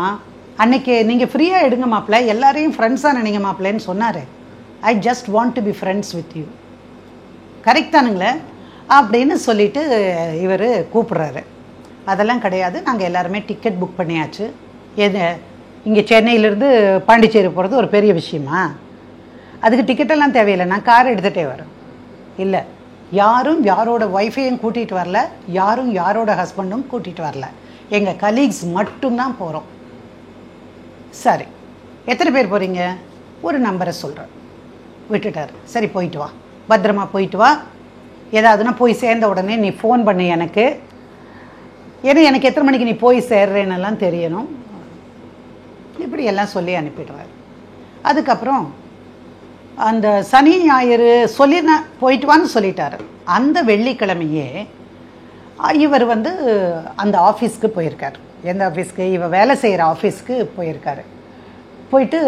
அன்னைக்கு நீங்கள் ஃப்ரீயாக எடுங்க மாப்பிள்ள, எல்லாரையும் ஃப்ரெண்ட்ஸாக நினைங்க மாப்பிள்ளன்னு சொன்னார், I just want to be friends with you, correct தானுங்களே அப்படின்னு சொல்லிட்டு இவர் கூப்பிட்றாரு. அதெல்லாம் கிடையாது, நாங்கள் எல்லாருமே டிக்கெட் புக் பண்ணியாச்சு. எது இங்கே சென்னையிலேருந்து பாண்டிச்சேரி போகிறது ஒரு பெரிய விஷயமா, அதுக்கு டிக்கெட்டெல்லாம் தேவையில்லை, நான் கார் எடுத்துகிட்டே வரேன். இல்லை, யாரும் யாரோட ஒய்ஃபையும் கூட்டிகிட்டு வரல, யாரும் யாரோட ஹஸ்பண்டும் கூட்டிகிட்டு வரல, எங்கள் கலீக்ஸ் மட்டும்தான் போகிறோம். சரி, எத்தனை பேர் போகிறீங்க? ஒரு நம்பரை சொல்கிறேன். விட்டுட்டார். சரி போயிட்டு வா, பத்திரமா போயிட்டு வா, ஏதாவதுன்னா போய் சேர்ந்த உடனே நீ ஃபோன் பண்ணு எனக்கு, ஏன்னா எனக்கு எத்தனை மணிக்கு நீ போய் சேர்றேன்னெல்லாம் தெரியணும். இப்படி எல்லாம் சொல்லி அனுப்பிடுவார். அதுக்கப்புறம் அந்த சனி ஞாயிறு சொல்லி நான் போயிட்டு வான்னு சொல்லிட்டாரு. அந்த வெள்ளிக்கிழமையே இவர் வந்து அந்த ஆஃபீஸ்க்கு போயிருக்கார். எந்த ஆஃபீஸ்க்கு? இவ வேலை செய்கிற ஆஃபீஸ்க்கு போயிருக்காரு. போயிட்டு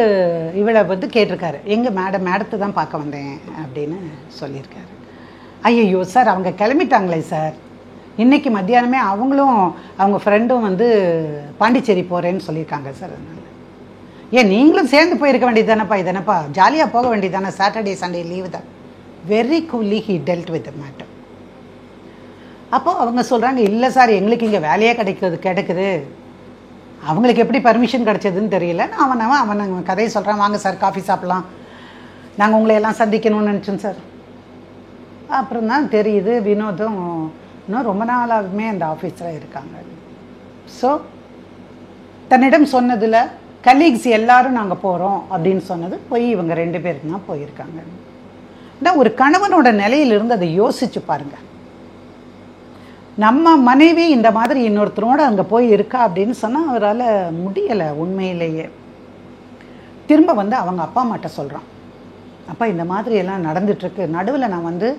இவளை வந்து கேட்டிருக்காரு, எங்கள் மேடத்தை தான் பார்க்க வந்தேன் அப்படின்னு சொல்லியிருக்காரு. ஐயோ சார், அவங்க கிளம்பிட்டாங்களே சார், இன்றைக்கி மத்தியானமே அவங்களும் அவங்க ஃப்ரெண்டும் வந்து பாண்டிச்சேரி போகிறேன்னு சொல்லியிருக்காங்க சார். அதனால் ஏன் நீங்களும் சேர்ந்து போயிருக்க வேண்டியது தானேப்பா, இதனப்பா ஜாலியாக போக வேண்டியது தானே, சாட்டர்டே சண்டே லீவு தான். வெரி கூலி he dealt with the matter. அப்போது அவங்க சொல்கிறாங்க, இல்லை சார் எங்களுக்கு இங்கே வேலையே கிடைக்குது, அவங்களுக்கு எப்படி பர்மிஷன் கிடைச்சதுன்னு தெரியல, அவன் கதையை சொல்கிறான், வாங்க சார் காஃபி சாப்பிட்லாம், நாங்கள் உங்களை எல்லாம் சந்திக்கணும்னு நினச்சோம் சார். அப்புறம் தான் தெரியுது வினோதும் இன்னும் ரொம்ப நாளாகவே அந்த ஆஃபீஸில் இருக்காங்க. ஸோ தன்னிடம் சொன்னதில் கலீக்ஸ் எல்லாரும் நாங்கள் போகிறோம் அப்படின்னு சொன்னது போய் இவங்க 2 பேருக்கு தான் போயிருக்காங்க. ஆனால் ஒரு கணவனோட நிலையிலிருந்து அதை யோசிச்சு பாருங்கள். நம்ம மனைவி இந்த மாதிரி இன்னொருத்தரோட அங்கே போய் இருக்கா அப்படின்னு சொன்னால் அவரால் முடியலை உண்மையிலேயே. திரும்ப வந்து அவங்க அப்பா அம்மாட்ட சொல்கிறான், அப்பா இந்த மாதிரி எல்லாம் நடந்துட்டுருக்கு. நடுவில் நான் வந்து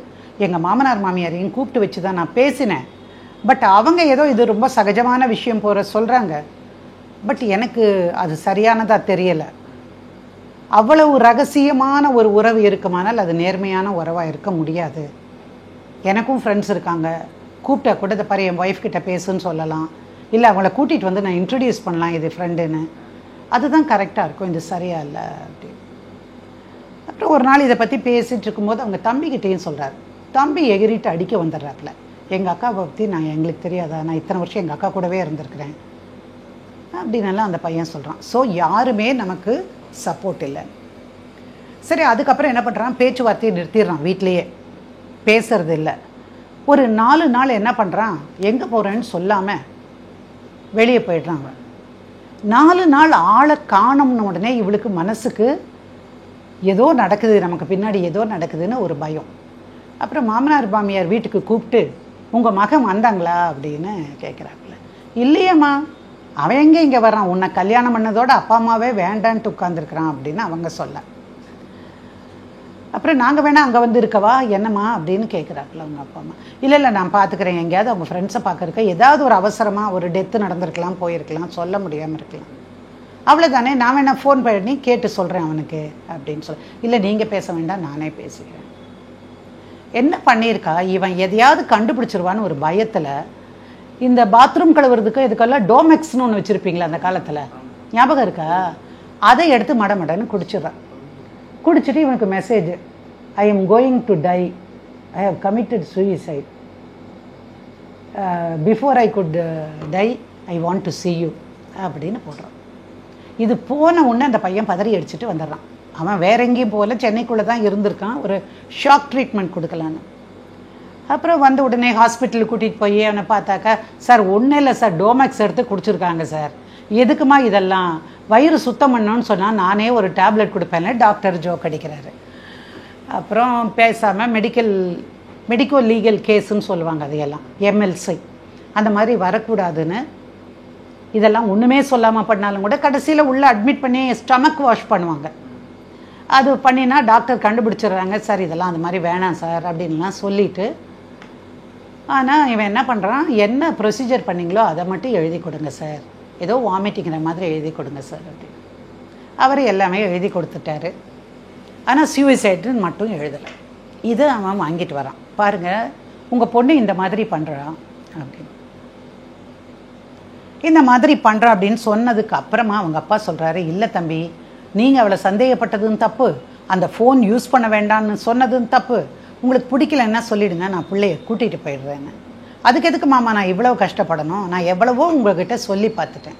எங்கள் மாமனார் மாமியாரையும் கூப்பிட்டு வச்சு தான் நான் பேசினேன். பட் அவங்க ஏதோ இது ரொம்ப சகஜமான விஷயம் போகிற சொல்கிறாங்க. பட் எனக்கு அது சரியானதாக தெரியலை. அவ்வளவு ரகசியமான ஒரு உறவு இருக்குமானால் அது நேர்மையான உறவாக இருக்க முடியாது. எனக்கும் ஃப்ரெண்ட்ஸ் இருக்காங்க, கூப்பிட்டா கூட இதை பாரு என் ஒய்ஃப் கிட்ட பேசுன்னு சொல்லலாம், இல்லை அவங்கள கூட்டிகிட்டு வந்து நான் இன்ட்ரடியூஸ் பண்ணலாம் இது ஃப்ரெண்டுன்னு. அதுதான் கரெக்டாக இருக்கும், இது சரியா இல்லை அப்படின்னு. அப்புறம் ஒரு நாள் இதை பற்றி பேசிகிட்டு இருக்கும்போது அவங்க தம்பிக்கிட்டேயும் சொல்கிறார். தம்பி எகிரிட்டு அடிக்க வந்துடுறாப்புல, எங்கள் அக்காவை பற்றி எங்களுக்கு தெரியாதா, நான் இத்தனை வருஷம் எங்கள் அக்கா கூடவே இருந்திருக்கிறேன் அப்படின்னெல்லாம் அந்த பையன் சொல்கிறான். ஸோ யாருமே நமக்கு சப்போர்ட் இல்லை. சரி, அதுக்கப்புறம் என்ன பண்ணுறான், பேச்சுவார்த்தையை நிறுத்திடுறான், வீட்லேயே பேசுறது இல்லை. ஒரு 4 நாள் என்ன பண்ணுறான், எங்கே போகிறேன்னு சொல்லாமல் வெளியே போயிடுறான். 4 நாள் ஆளை காணும்னு உடனே இவளுக்கு மனசுக்கு ஏதோ நடக்குது, நமக்கு பின்னாடி ஏதோ நடக்குதுன்னு ஒரு பயம். அப்புறம் மாமனார் மாமியார் வீட்டுக்கு கூப்பிட்டு உங்கள் மகன் வந்தாங்களா அப்படின்னு கேட்குறாப்புல. இல்லையம்மா, அவன் எங்கே இங்கே வர்றான், உன்னை கல்யாணம் பண்ணதோட அப்பா அம்மாவே வேண்டான்ட்டு உட்காந்துருக்குறான் அப்படின்னு அவங்க சொல்ல. அப்புறம் நாங்கள் வேணால் அங்கே வந்து இருக்கவா என்னம்மா அப்படின்னு கேட்குறாப்புல அவங்க அப்பா அம்மா. இல்லை இல்லை நான் பார்த்துக்கிறேன், எங்கேயாவது அவங்க ஃப்ரெண்ட்ஸை பார்க்குறக்க ஏதாவது ஒரு அவசரமாக ஒரு டெத்து நடந்திருக்கலாம், போயிருக்கலாம், சொல்ல முடியாமல் இருக்கலாம், அவ்வளோதானே, நான் வேணா ஃபோன் பண்ணி கேட்டு சொல்கிறேன் அவனுக்கு அப்படின்னு சொல்ல. இல்லை நீங்கள் பேச வேண்டாம், நானே பேசிக்கிறேன். என்ன பண்ணியிருக்கா, இவன் எதையாவது கண்டுபிடிச்சிருவான்னு ஒரு பயத்தில் இந்த பாத்ரூம் கழுவுறதுக்கு இதுக்கெல்லாம் டோமெக்ஸ்னு ஒன்று வச்சுருப்பீங்களா அந்த காலத்தில், ஞாபகம் இருக்கா, அதை எடுத்து மடமடன்னு குடிச்சிடுறான். குடிச்சிட்டு இவனுக்கு message, I am going to die, I have committed suicide, before I could die I want to see you அப்படின்னு போடுறான். இது போன உடனே அந்த பையன் பதறி அடிச்சுட்டு வந்துடுறான். அவன் வேற எங்கேயும் போகல, சென்னைக்குள்ளே தான் இருந்திருக்கான், ஒரு ஷாக் ட்ரீட்மெண்ட் கொடுக்கலான்னு. அப்புறம் வந்து உடனே ஹாஸ்பிட்டலுக்கு கூட்டிகிட்டு போய் அவனை பார்த்தாக்கா, சார் ஒன்றும் இல்லை சார், டோமேக்ஸ் எடுத்து குடிச்சிருக்காங்க சார், எதுக்குமா இதெல்லாம், வயிறு சுத்தம் பண்ணணும்னு சொன்னால் நானே ஒரு டேப்லெட் கொடுப்பேன்ல, டாக்டர் ஜோக் அடிக்கிறாரு. அப்புறம் பேசாமல் மெடிக்கோ லீகல் கேஸுன்னு சொல்லுவாங்க, அதையெல்லாம் எம்எல்சி அந்த மாதிரி வரக்கூடாதுன்னு இதெல்லாம் ஒன்றுமே சொல்லாமல் பண்ணாலும் கூட கடைசியில் உள்ளே அட்மிட் பண்ணி ஸ்டமக் வாஷ் பண்ணுவாங்க. அது பண்ணினா டாக்டர் கண்டுபிடிச்சிடுறாங்க, சார் இதெல்லாம் அந்த மாதிரி வேணாம் சார் அப்படின்லாம் சொல்லிவிட்டு. ஆனால் இவன் என்ன பண்ணுறான், என்ன ப்ரொசீஜர் பண்ணிங்களோ அதை மட்டும் எழுதி கொடுங்க சார், ஏதோ வாமிட்டிங்கிற மாதிரி எழுதி கொடுங்க சார் அப்படின்னு. அவர் எல்லாமே எழுதி கொடுத்துட்டாரு. ஆனால் சூசைடுன்னு மட்டும் எழுதலை. இதை அவன் வாங்கிட்டு வரான். பாருங்கள், உங்கள் பொண்ணு இந்த மாதிரி பண்ணுறான் அப்படின்னு. இந்த மாதிரி பண்ணுறான் அப்படின்னு சொன்னதுக்கு அப்புறமா அவங்க அப்பா சொல்கிறாரு, இல்லை தம்பி, நீங்கள் அவளை சந்தேகப்பட்டதும் தப்பு, அந்த ஃபோன் யூஸ் பண்ண வேண்டாம்னு சொன்னதும் தப்பு, உங்களுக்கு பிடிக்கலன்னா சொல்லிவிடுங்க, நான் பிள்ளைய கூட்டிகிட்டு போயிடுறேன்னு. அதுக்கு எதுக்கு மாமா நான் இவ்வளோ கஷ்டப்படணும், நான் எவ்வளவோ உங்கள்கிட்ட சொல்லி பார்த்துட்டேன்.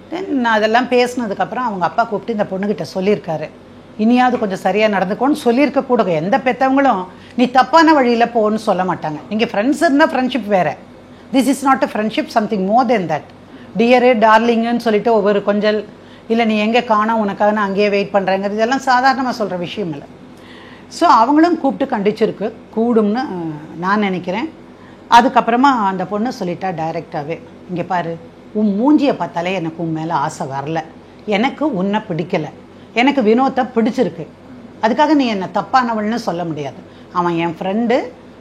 தென் நான் அதெல்லாம் பேசினதுக்கப்புறம் அவங்க அப்பா கூப்பிட்டு இந்த பொண்ணுக்கிட்ட சொல்லியிருக்காரு, இனியாவது கொஞ்சம் சரியாக நடந்துக்கோன்னு சொல்லியிருக்கக்கூட. எந்த பெற்றவங்களும் நீ தப்பான வழியில் போன்னு சொல்ல மாட்டாங்க. நீங்கள் ஃப்ரெண்ட்ஸ் இருந்தால் ஃப்ரெண்ட்ஷிப் வேறு, this is not a friendship, something more than that. Dear டார்லிங்குன்னு சொல்லிட்டு ஒவ்வொரு கொஞ்சல், இல்லை நீ எங்கே காணோம் உனக்காக நான் அங்கேயே வெயிட் பண்ணுறேங்கிறது இதெல்லாம் சாதாரணமாக சொல்கிற விஷயம் இல்லை. ஸோ அவங்களும் கூப்பிட்டு கண்டிச்சிருக்கு கூடும்னு நான் நினைக்கிறேன். அதுக்கப்புறமா அந்த பொண்ணு சொல்லிட்டா டைரெக்டாகவே, இங்கே பாரு, உன் மூஞ்சியை பார்த்தாலே எனக்கு உன் மேலே ஆசை வரல, எனக்கு உன்னை பிடிக்கலை, எனக்கு வினோத்தை பிடிச்சிருக்கு, அதுக்காக நீ என்னை தப்பானவள்னு சொல்ல முடியாது. அவன் என் ஃப்ரெண்டு,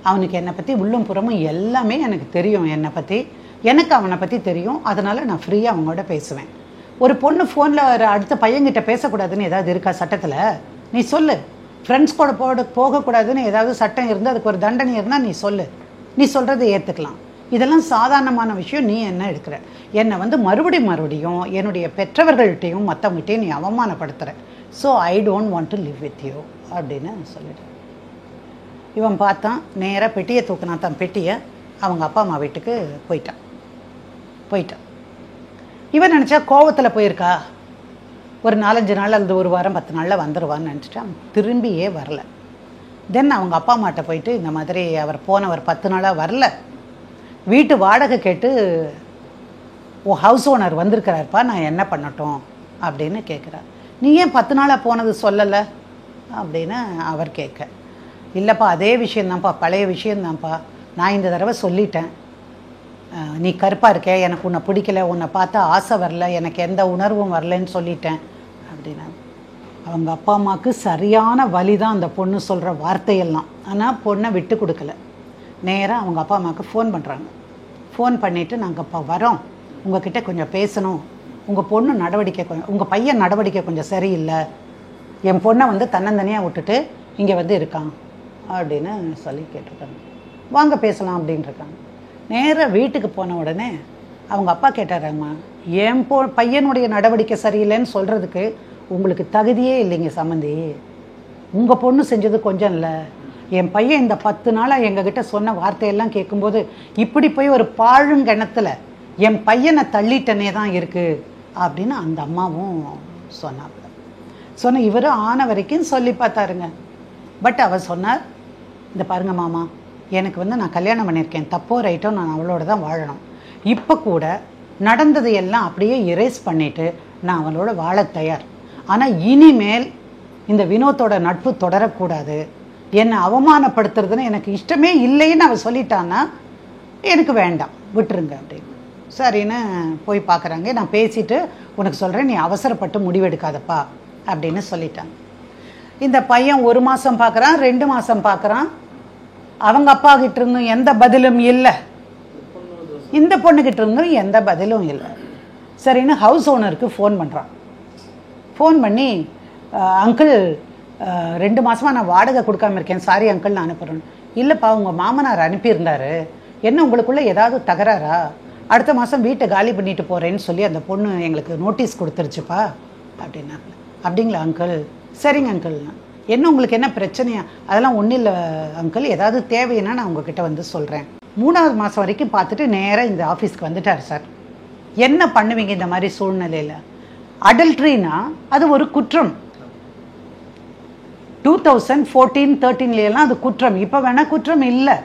அவனுக்கு என்னை பற்றி உள்ளும் புறமும் எல்லாமே எனக்கு தெரியும், என்னை பற்றி எனக்கு அவனை பற்றி தெரியும், அதனால் நான் ஃப்ரீயாக அவங்களோட பேசுவேன். ஒரு பொண்ணு ஃபோனில் அடுத்த பையன்கிட்ட பேசக்கூடாதுன்னு ஏதாவது இருக்கா சட்டத்தில்? நீ சொல்லு. ஃப்ரெண்ட்ஸ் கூட போகக்கூடாதுன்னு ஏதாவது சட்டம் இருந்து அதுக்கு ஒரு தண்டனை இருந்தால் நீ சொல்லு, நீ சொல்கிறத ஏற்றுக்கலாம். இதெல்லாம் சாதாரணமான விஷயம். நீ என்ன எடுக்கிற, என்னை வந்து மறுபடியும் என்னுடைய பெற்றவர்கள்ட்டையும் மற்றவங்ககிட்டையும் நீ அவமானப்படுத்துகிற. So I don't want to live with you அப்படின்னு சொல்லிடுறேன். இவன் பார்த்தான், நேராக பெட்டியை தூக்கினா தான் பெட்டியை அவங்க அப்பா அம்மா வீட்டுக்கு போயிட்டான். இவன் நினச்சா கோவத்தில் போயிருக்கா, ஒரு 4-5 நாள் அல்லது 1 வாரம் 10 நாளில் வந்துடுவான்னு நினச்சிட்டான். திரும்பியே வரல. தென் அவங்க அப்பா அம்மாட்ட போயிட்டு, இந்த மாதிரி அவர் போனவர் 10 நாளாக வரல, வீட்டு வாடகை கேட்டு ஹவுஸ் ஓனர் வந்திருக்கிறாருப்பா, நான் என்ன பண்ணட்டும் அப்படின்னு கேட்குறார். நீ ஏன் 10 நாளாக போனது சொல்லலை அப்படின்னு அவர் கேட்க, இல்லைப்பா அதே விஷயந்தான்ப்பா, பழைய விஷயந்தான்ப்பா, நான் இந்த தடவை சொல்லிட்டேன், நீ கருப்பாக இருக்க, எனக்கு உன்னை பிடிக்கல, உன்னை பார்த்தா ஆசை வரல, எனக்கு எந்த உணர்வும் வரலன்னு சொல்லிட்டேன் அப்படின்னா. அவங்க அப்பா அம்மாவுக்கு சரியான வலி தான் அந்த பொண்ணு சொல்கிற வார்த்தையெல்லாம். ஆனால் பொண்ணை விட்டு கொடுக்கல. நேராக அவங்க அப்பா அம்மாவுக்கு ஃபோன் பண்ணுறாங்க. ஃபோன் பண்ணிவிட்டு நாங்கள் அப்பா வரோம், உங்ககிட்ட கொஞ்சம் பேசணும், உங்கள் பொண்ணு நடவடிக்கை கொஞ்சம், உங்கள் பையன் நடவடிக்கை கொஞ்சம் சரியில்லை, என் பொண்ணை வந்து தன்னந்தனியாக விட்டுட்டு இங்கே வந்து இருக்கான் அப்படின்னு சொல்லி கேட்டிருக்காங்க. வாங்க பேசலாம் அப்படின்ட்டுருக்காங்க. நேராக வீட்டுக்கு போன உடனே அவங்க அப்பா கேட்டாராம்மா, என் பையனுடைய நடவடிக்கை சரியில்லைன்னு சொல்கிறதுக்கு உங்களுக்கு தகுதியே இல்லைங்க சம்மந்தி. உங்கள் பொண்ணு செஞ்சது கொஞ்சம் இல்லை, என் பையன் இந்த 10 நாளாக எங்ககிட்ட சொன்ன வார்த்தையெல்லாம் கேட்கும்போது இப்படி போய் ஒரு பாழுங்கணத்தில் என் பையனை தள்ளிட்டனே தான் இருக்குது அப்படின்னு அந்த அம்மாவும் சொன்னாங்க. சொன்ன இவரும் ஆன வரைக்கும் சொல்லி பார்த்தாருங்க. பட் அவர் சொன்னார், இந்த பாருங்க மாமா, எனக்கு வந்து நான் கல்யாணம் பண்ணியிருக்கேன், தப்போ ரைட்டோ நான் அவளோட தான் வாழணும். இப்போ கூட நடந்ததையெல்லாம் அப்படியே எரேஸ் பண்ணிவிட்டு நான் அவளோட வாழ தயார். ஆனால் இனிமேல் இந்த வினோத்தோட நட்பு தொடரக்கூடாது, என்னை அவமானப்படுத்துறதுன்னு எனக்கு இஷ்டமே இல்லைன்னு அவள் சொல்லிட்டான்னா எனக்கு வேண்டாம், விட்டுருங்க அப்படின்னு. சரின்னு போய் பார்க்குறாங்க. நான் பேசிட்டு உனக்கு சொல்கிறேன், நீ அவசரப்பட்டு முடிவெடுக்காதப்பா அப்படின்னு சொல்லிட்டாங்க. இந்த பையன் 1 மாதம் பார்க்குறான், 2 மாதம் பார்க்குறான், அவங்க அப்பா கிட்ட இருந்தும் எந்த பதிலும் இல்லை, இந்த பொண்ணுக்கிட்ட இருந்தும் எந்த பதிலும் இல்லை. சரின்னு ஹவுஸ் ஓனருக்கு ஃபோன் பண்ணுறான். ஃபோன் பண்ணி, அங்கிள் 2 மாதமாக நான் வாடகை கொடுக்காம இருக்கேன், சாரி அங்கிள் நான் அனுப்புகிறேன். இல்லைப்பா, உங்கள் மாமனார் அனுப்பியிருந்தாரு, என்ன உங்களுக்குள்ளே ஏதாவது தகராறா, அடுத்த மாதம் வீட்டை காலி பண்ணிட்டு போகிறேன்னு சொல்லி அந்த பொண்ணு எங்களுக்கு நோட்டீஸ் கொடுத்துருச்சுப்பா அப்படின்னாங்க. அப்படிங்களா அங்கிள், சரிங்க அங்கிள், என்ன உங்களுக்கு என்ன பிரச்சனையா, அதெல்லாம் ஒன்றும் இல்லை அங்கிள், ஏதாவது தேவைன்னா நான் உங்ககிட்ட வந்து சொல்கிறேன். 3வது மாதம் வரைக்கும் பார்த்துட்டு நேராக இந்த ஆஃபீஸ்க்கு வந்துட்டார். சார் என்ன பண்ணுவீங்க இந்த மாதிரி சூழ்நிலையில்? அடல்ட்ரினா அது ஒரு குற்றம். 2014-13 அது குற்றம். இப்போ வேணால் குற்றம் இல்லை,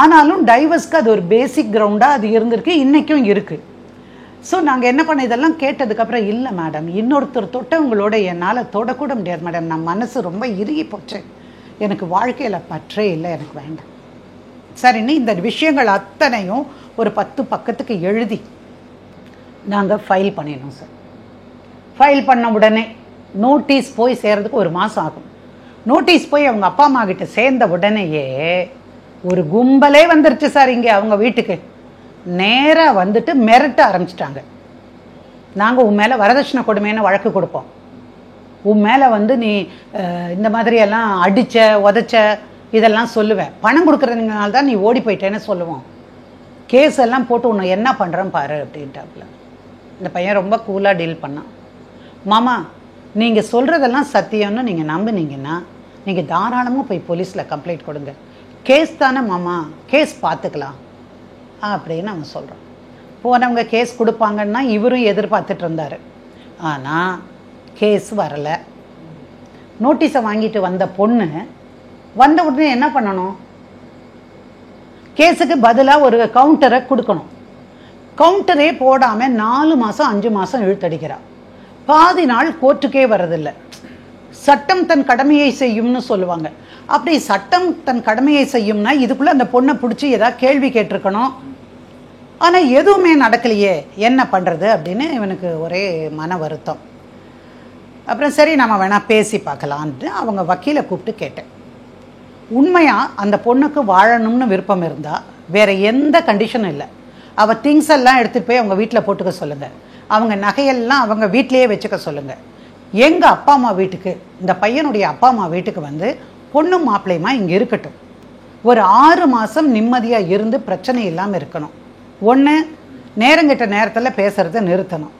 ஆனாலும் டைவர்ஸ்க்கு அது ஒரு பேசிக் கிரவுண்டாக அது இருந்திருக்கு, இன்றைக்கும் இருக்குது. ஸோ நாங்கள் என்ன பண்ண, இதெல்லாம் கேட்டதுக்கப்புறம் இல்லை மேடம், இன்னொருத்தர் தொட்டவங்களோட என்னால் தொடக்கூட முடியாது மேடம், நான் மனசு ரொம்ப இறுகி போச்சு, எனக்கு வாழ்க்கையில் பற்றே இல்லை, எனக்கு வேண்டாம். சரின்னு இந்த விஷயங்கள் அத்தனையும் ஒரு 10 பக்கத்துக்கு எழுதி நாங்கள் ஃபைல் பண்ணிடணும் சார். ஃபைல் பண்ண உடனே நோட்டீஸ் போய் சேர்றதுக்கு 1 மாதம் ஆகும். நோட்டீஸ் போய் அவங்க அப்பா அம்மா கிட்ட சேர்ந்த உடனேயே ஒரு கும்பலே வந்துருச்சு சார் இங்கே அவங்க வீட்டுக்கு. நேராக வந்துட்டு மிரட்ட ஆரம்பிச்சிட்டாங்க. நாங்கள் உன் மேலே வரதட்சணை கொடுமைன்னு வழக்கு கொடுப்போம், உன் மேலே வந்து நீ இந்த மாதிரியெல்லாம் அடித்த உதச்ச இதெல்லாம் சொல்லுவேன், பணம் கொடுக்குறதுனால தான் நீ ஓடி போயிட்டேன்னு சொல்லுவோம், கேஸ் எல்லாம் போட்டு உன்னை என்ன பண்ணுறேன் பாரு அப்படின்ட்டாப்புல. இந்த பையன் ரொம்ப கூலாக டீல் பண்ணான். மாமா, நீங்கள் சொல்கிறதெல்லாம் சத்தியம்னு நீங்கள் நம்புனீங்கன்னா நீங்கள் தாராளமாக போய் போலீஸில் கம்ப்ளைண்ட் கொடுங்க, கேஸ் தானே மாமா, கேஸ் பார்த்துக்கலாம் அப்படின்னு அவன் சொல்கிறான். போனவங்க கேஸ் கொடுப்பாங்கன்னா இவரும் எதிர்பார்த்துட்டு இருந்தார். ஆனால் கேஸ் வரலை. நோட்டீஸை வாங்கிட்டு வந்த பொண்ணு வந்த உடனே என்ன பண்ணணும், கேஸுக்கு பதிலாக ஒரு கவுண்டரை கொடுக்கணும். கவுண்டரே போடாமல் 4 மாதம் 5 மாதம் இழுத்தடிக்கிறான். பாதி நாள் கோர்ட்டுக்கே வரதில்லை. சட்டம் தன் கடமையை செய்யும்னு சொல்லுவாங்க. அப்படி சட்டம் தன் கடமையை செய்யும்னா இதுக்குள்ளே அந்த பொண்ணை பிடிச்சி ஏதாவது கேள்வி கேட்டிருக்கணும். ஆனால் எதுவுமே நடக்கலையே, என்ன பண்ணுறது அப்படின்னு இவனுக்கு ஒரே மன வருத்தம். அப்புறம் சரி நம்ம வேணால் பேசி பார்க்கலான்ட்டு அவங்க வக்கீலை கூப்பிட்டு கேட்டேன். உண்மையாக அந்த பொண்ணுக்கு வாழணும்னு விருப்பம் இருந்தால் வேறு எந்த கண்டிஷனும் இல்லை, அவள் திங்ஸ் எல்லாம் எடுத்துகிட்டு போய் அவங்க வீட்டில் போட்டுக்க சொல்லுங்கள், அவங்க நகையெல்லாம் அவங்க வீட்டிலையே வச்சுக்க சொல்லுங்கள், எங்கள் அப்பா அம்மா வீட்டுக்கு, இந்த பையனுடைய அப்பா அம்மா வீட்டுக்கு வந்து பொண்ணும் மாப்பிள்ளையுமா இங்கே இருக்கட்டும், ஒரு 6 மாதம் நிம்மதியாக இருந்து பிரச்சனை இல்லாமல் இருக்கணும். ஒன்று, நேரங்கிட்ட நேரத்தில் பேசுகிறத நிறுத்தணும்,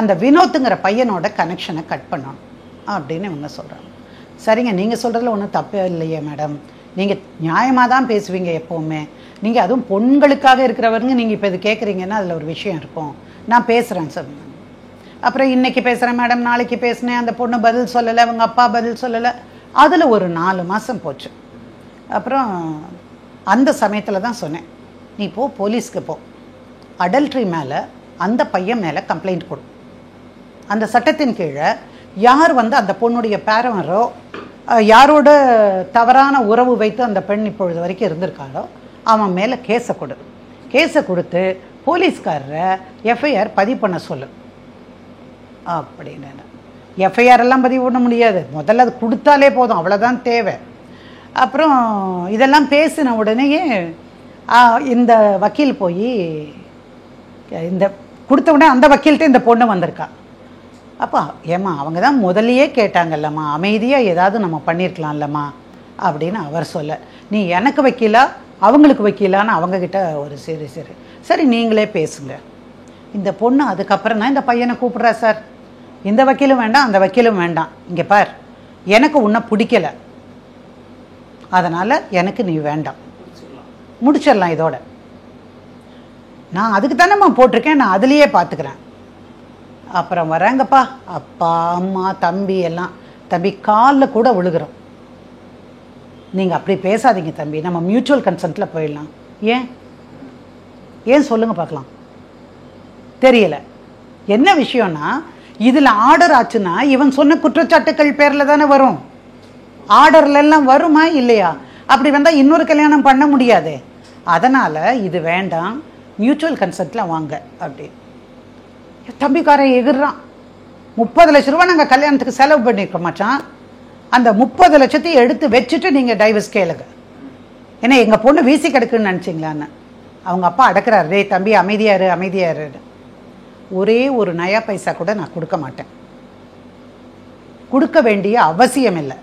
அந்த வினோத்துங்கிற பையனோட கனெக்ஷனை கட் பண்ணணும் அப்படின்னு இவங்க சொல்கிறாங்க. சரிங்க, நீங்கள் சொல்கிறதுல ஒன்றும் தப்பே இல்லையே மேடம், நீங்கள் நியாயமாக தான் பேசுவீங்க எப்போவுமே, நீங்கள் அதுவும் பொண்களுக்காக இருக்கிறவருங்க நீங்கள் இப்போ இது கேட்குறீங்கன்னா அதில் ஒரு விஷயம் இருக்கும், நான் பேசுகிறேன் சார். அப்புறம் இன்றைக்கி பேசுகிறேன் மேடம், நாளைக்கு பேசினேன், அந்த பொண்ணு பதில் சொல்லலை, அவங்க அப்பா பதில் சொல்லலை, அதில் ஒரு 4 மாதம் போச்சு. அப்புறம் அந்த சமயத்தில் தான் சொன்னேன், நீ போ போலீஸ்க்கு போ, அடல்ட்ரி மேலே அந்த பையன் மேலே கம்ப்ளைண்ட் கொடு, அந்த சட்டத்தின் கீழே யார் வந்து அந்த பொண்ணுடைய பேரவரோ யாரோட தவறான உறவு வைத்து அந்த பெண் இப்பொழுது வரைக்கும் இருந்திருக்காளோ அவன் மேலே கேஸை கொடு. கேஸை கொடுத்து போலீஸ்காரரை எஃப்ஐஆர் பதிவு பண்ண சொல்லு அப்படின்னு. எஃப்ஐஆர் எல்லாம் பதிவு பண்ண முடியாது, முதல்ல அது கொடுத்தாலே போதும், அவ்வளோதான் தேவை. அப்புறம் இதெல்லாம் பேசின உடனேயே இந்த வக்கீல் போய் இந்த கொடுத்த உடனே அந்த வக்கீல்கிட்ட இந்த பொண்ணு வந்திருக்கா. அப்பா ஏம்மா அவங்க தான் முதல்லையே கேட்டாங்கல்லம்மா, அமைதியாக ஏதாவது நம்ம பண்ணியிருக்கலாம்லம்மா அப்படின்னு அவர் சொல்ல, நீ எனக்கு வக்கீலா அவங்களுக்கு வக்கீலான்னு அவங்கக்கிட்ட ஒரு சரி நீங்களே பேசுங்க. இந்த பொண்ணு அதுக்கப்புறம் தான் இந்த பையனை கூப்பிட்றா, சார் இந்த வக்கீலும் வேண்டாம் அந்த வக்கீலும் வேண்டாம், இங்கே பார் எனக்கு உன்னை பிடிக்கலை, அதனால் எனக்கு நீ வேண்டாம், முடிச்சிடலாம் இதோட, நான் அதுக்கு தானேம்மா போட்டிருக்கேன், நான் அதுலேயே பார்த்துக்கிறேன். அப்புறம் வராங்கப்பா அப்பா அம்மா தம்பி எல்லாம், தம்பி காலில் கூட விழுகிறோம், நீங்கள் அப்படி பேசாதீங்க தம்பி, நம்ம மியூச்சுவல் கன்சென்ட்டில் போயிடலாம். ஏன் சொல்லுங்கள் பார்க்கலாம். தெரியலை என்ன விஷயம்னா, இதில் ஆர்டர் ஆச்சுன்னா இவன் சொன்ன குற்றச்சாட்டுக்கள் பேரில் தானே வரும், ஆர்டர்லாம் வருமா இல்லையா? அப்படி வந்தால் இன்னொரு கல்யாணம் பண்ண முடியாது, அதனால் இது வேண்டாம், மியூச்சுவல் கன்சென்ட்டில் வாங்க அப்படி. தம்பிக்காரன் எகிர்றான், 30 லட்ச ரூபா நாங்கள் கல்யாணத்துக்கு செலவு பண்ணியிருக்க மாட்டான், அந்த 30 லட்சத்தையும் எடுத்து வச்சுட்டு நீங்கள் டைவர்ஸ் கேளுங்க, ஏன்னா எங்கள் பொண்ணு வீசி கிடக்குன்னு நினச்சிங்களான்னு. அவங்க அப்பா அடக்கிறாரு, டே தம்பி அமைதியாரு அமைதியாரு, ஒரே ஒரு நயா பைசா கூட நான் கொடுக்க மாட்டேன், கொடுக்க வேண்டிய அவசியம் இல்லை,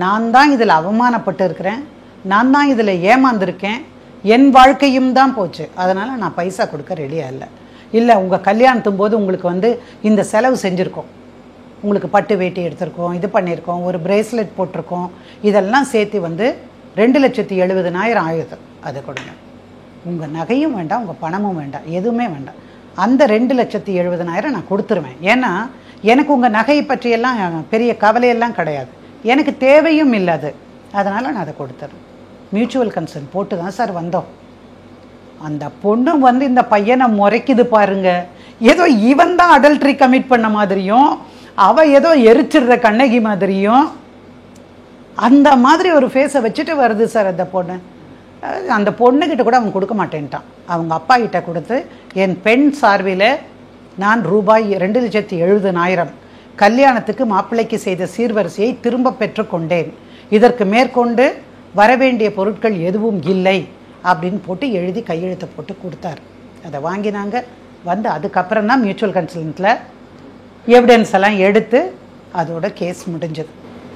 நான் தான் இதில் அவமானப்பட்டு இருக்கிறேன், நான் தான் இதில் ஏமாந்துருக்கேன், என் வாழ்க்கையும் தான் போச்சு, அதனால் நான் பைசா கொடுக்க ரெடியாக இல்லை. இல்லை உங்கள் கல்யாணத்தும் போது உங்களுக்கு இந்த செலவு செஞ்சுருக்கோம், உங்களுக்கு பட்டு வேட்டி எடுத்திருக்கோம், இது பண்ணியிருக்கோம், ஒரு பிரேஸ்லெட் போட்டிருக்கோம், இதெல்லாம் சேர்த்து 2,70,000 ஆயுது, அதை கொடுங்க, உங்கள் நகையும் வேண்டாம் உங்கள் பணமும் வேண்டாம் எதுவுமே வேண்டாம், அந்த 2,70,000 நான் கொடுத்துருவேன். ஏன்னா எனக்கு உங்கள் நகையை பற்றியெல்லாம் பெரிய கவலையெல்லாம் கிடையாது, எனக்கு தேவையும் இல்லை அது, அதனால் நான் அதை கொடுத்துறேன். மியூச்சுவல் கன்சர்ன் போட்டு தான் சார் வந்தோம். அந்த பொண்ணு இந்த பையனை முறைக்குது பாருங்க, ஏதோ இவன் தான் அடல்ட்ரி கமிட் பண்ண மாதிரியும் அவ ஏதோ எரிச்சிடுற கண்ணகி மாதிரியும் அந்த மாதிரி ஒரு ஃபேஸை வச்சுட்டு வருது சார் அந்த பொண்ணு. அந்த பொண்ணுக்கிட்ட கூட அவன் கொடுக்க மாட்டேன்ட்டான், அவங்க அப்பா கிட்ட கொடுத்து என் பெண் சார்பில் நான் ரூபாய் 2,70,000 கல்யாணத்துக்கு மாப்பிள்ளைக்கு செய்த சீர்வரிசையை திரும்ப பெற்றுக்கொண்டேன், இதற்கு மேற்கொண்டு வரவேண்டிய பொருட்கள் எதுவும் இல்லை அப்படின்னு போட்டு எழுதி கையெழுத்து போட்டு கொடுத்தார். அதை வாங்கினாங்க, அதுக்கப்புறம் தான் மியூச்சுவல் கன்சல்ட்டில் எவிடன்ஸ் எல்லாம் எடுத்து அதோட கேஸ் முடிஞ்சது.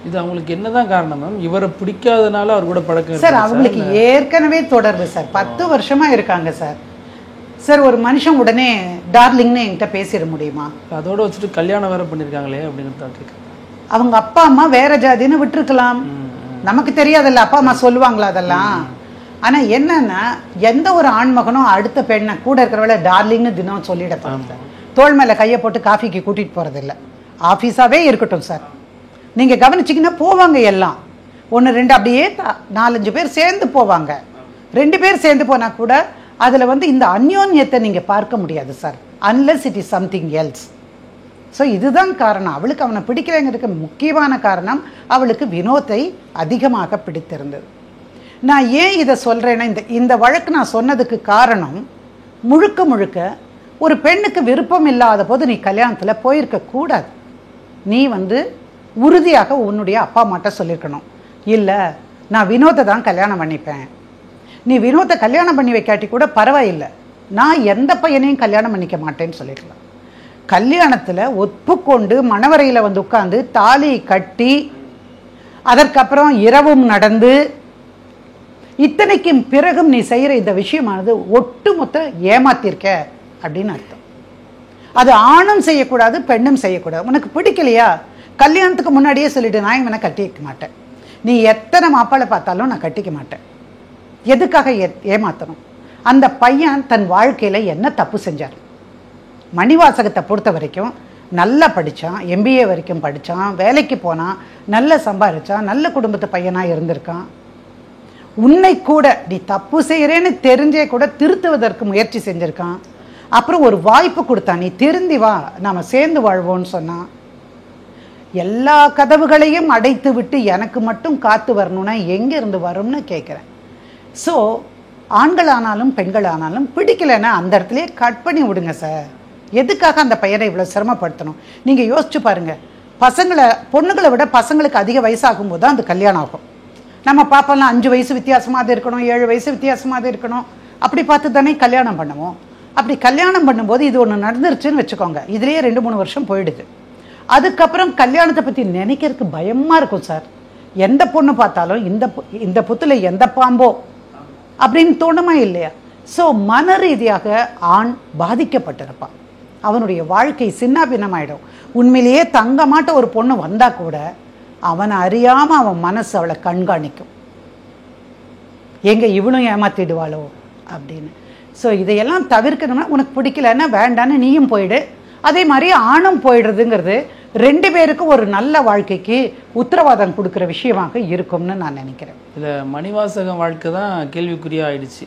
இது அவங்களுக்கு என்னதான் காரணம் மேம்? இவரை பிடிக்காதனால அவர் கூட பழக்கம் சார்? அவங்களுக்கு ஏற்கனவே தொடர்பு சார், 10 வருஷமா இருக்காங்க சார். சார் ஒரு மனுஷன் உடனே டார்லிங்னு என்கிட்ட பேசிட முடியுமா? அதோட வச்சுட்டு கல்யாணம் வேற பண்ணியிருக்காங்களே அப்படின்னு தான் கேட்குறேன். அவங்க அப்பா அம்மா வேற ஜாதின்னு விட்டுருக்கலாம், நமக்கு தெரியாதல்ல, அப்பா அம்மா சொல்லுவாங்களா அதெல்லாம். ஆனா என்னன்னா எந்த ஒரு ஆண்மகனும் அடுத்த பெண்ணை கூட இருக்கிறவள டார்லிங்னு தினம் சொல்லிட போறது, தோள் மேல கையை போட்டு காஃபிக்கு கூட்டிட்டு போறது இல்லை, ஆஃபீஸாவே இருக்கட்டும் சார். நீங்க கவனிச்சிங்கன்னா போவாங்க எல்லாம், 1 2 அப்படியே 4 5 பேர் சேர்ந்து போவாங்க. 2 பேர் சேர்ந்து போனா கூட அதுல இந்த அந்யோன்யத்தை நீங்க பார்க்க முடியாது sir, unless it is something else. So இதுதான் காரணம், அவளுக்கு அவனை பிடிக்கிறதுக்கு முக்கியமான காரணம் அவளுக்கு வினோத்தை அதிகமாக பிடித்திருந்தது. நான் ஏன் இதை சொல்றேன்னா, இந்த வழக்கு நான் சொன்னதுக்கு காரணம் முழுக்க முழுக்க ஒரு பெண்ணுக்கு விருப்பம் இல்லாத போது நீ கல்யாணத்தில் போயிருக்க கூடாது. நீ உறுதியாக உன்னுடைய அப்பா அம்மாட்ட சொல்லியிருக்கணும், இல்லை நான் வினோத்தை தான் கல்யாணம் பண்ணிப்பேன், நீ வினோத்தை கல்யாணம் பண்ணி வைக்காட்டி கூட பரவாயில்லை, நான் எந்த பையனையும் கல்யாணம் பண்ணிக்க மாட்டேன்னு சொல்லியிருக்கலாம். கல்யாணத்தில் ஒப்புக்கொண்டு மணவரையில் உட்காந்து தாலி கட்டி அதற்கப்புறம் இரவும் நடந்து இத்தனைக்கும் பிறகும் நீ செய்கிற இந்த விஷயமானது ஒட்டுமொத்த ஏமாத்திருக்க அப்படின்னு அர்த்தம். அது ஆணும் செய்யக்கூடாது பெண்ணும் செய்யக்கூடாது. உனக்கு பிடிக்கலையா கல்யாணத்துக்கு முன்னாடியே சொல்லிட்டு நான் இவனை கட்டிக்க மாட்டேன், நீ எத்தனை மாப்பிள்ளை பார்த்தாலும் நான் கட்டிக்க மாட்டேன். எதுக்காக ஏமாத்தணும்? அந்த பையன் தன் வாழ்க்கையில் என்ன தப்பு செஞ்சார்? மணிவாசகத்தை பொறுத்த வரைக்கும் நல்லா படித்தான், MBA வரைக்கும் படித்தான், வேலைக்கு போனான், நல்லா சம்பாதிச்சான், நல்ல குடும்பத்து பையனாக இருந்திருக்கான். உன்னை கூட நீ தப்பு செய்கிறேன்னு தெரிஞ்சே கூட திருத்துவதற்கு முயற்சி செஞ்சுருக்கான். அப்புறம் ஒரு வாய்ப்பு கொடுத்தான், நீ திருந்தி வா நாம் சேர்ந்து வாழ்வோன்னு சொன்னான். எல்லா கதவுகளையும் அடைத்து விட்டு எனக்கு மட்டும் காத்து வரணும்னா எங்கேருந்து வரும்னு கேட்குறேன். ஸோ ஆண்களானாலும் பெண்களானாலும் பிடிக்கலைன்னா அந்த இடத்துலயே கட் பண்ணி விடுங்க சார். எதுக்காக அந்த பையனை இவ்வளோ சிரமப்படுத்தணும்? நீங்கள் யோசிச்சு பாருங்க. பொண்ணுங்களை விட பசங்களுக்கு அதிக வயசாகும் போது தான் அது கல்யாணம் ஆகும். நம்ம பாப்பெல்லாம் 5 வயசு வித்தியாசமாக இருக்கணும், 7 வயசு வித்தியாசமாக இருக்கணும், அப்படி பார்த்து தானே கல்யாணம் பண்ணுவோம். அப்படி கல்யாணம் பண்ணும்போது இது ஒன்று நடந்துருச்சுன்னு வச்சுக்கோங்க, இதுலேயே 2-3 வருஷம் போயிடுது. அதுக்கப்புறம் கல்யாணத்தை பற்றி நினைக்கிறதுக்கு பயமாக இருக்கும் சார். எந்த பொண்ணு பார்த்தாலும் இந்த புத்துல எந்த பாம்போ அப்படின்னு தோணுமா இல்லையா? ஸோ மன ரீதியாக ஆண் பாதிக்கப்பட்டிருப்பான். அவனுடைய வாழ்க்கை சின்னாபின்னமாயிடும். உண்மையிலேயே தங்கமாட்ட ஒரு பொண்ணு வந்தா கூட அவனை அறியாம அவன் மனசு அவளை கண்காணிக்கும், எங்க இவனும் ஏமாத்திடுவாளோ அப்படின்னு. ஸோ இதையெல்லாம் தவிர்க்கணும்னா, உனக்கு பிடிக்கலன்னா வேண்டான்னு நீயும் போயிடு. அதே மாதிரி ஆணும் போயிடுறதுங்கிறது 2 பேருக்கும் ஒரு நல்ல வாழ்க்கைக்கு உத்தரவாதம் கொடுக்குற விஷயமாக இருக்கும்னு நான் நினைக்கிறேன். இதில் மணிவாசகம் வாழ்க்கை தான் கேள்விக்குறியா ஆயிடுச்சு.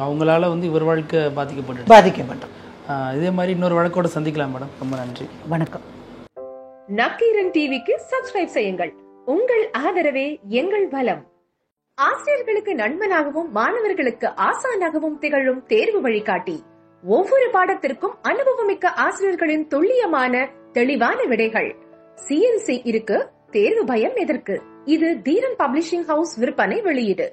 அவங்களால இவர் வாழ்க்கை பாதிக்கப்பட்டோம். இதே மாதிரி இன்னொரு வழக்கோட சந்திக்கலாம் மேடம். ரொம்ப நன்றி, வணக்கம். நக்கீரன் டிவிக்கு சப்ஸ்கிரைப் செய்யுங்கள். உங்கள் ஆதரவே எங்கள் பலம். ஆசிரியர்களுக்கு நண்பனாகவும் மாணவர்களுக்கு ஆசானாகவும் திகழும் தேர்வு வழிகாட்டி. ஒவ்வொரு பாடத்திற்கும் அனுபவமிக்க ஆசிரியர்களின் துல்லியமான தெளிவான விடைகள். CNC இருக்கு, தேர்வு பயம் எதற்கு? இது தீரன் பப்ளிஷிங் ஹவுஸ் விற்பனை வெளியீடு.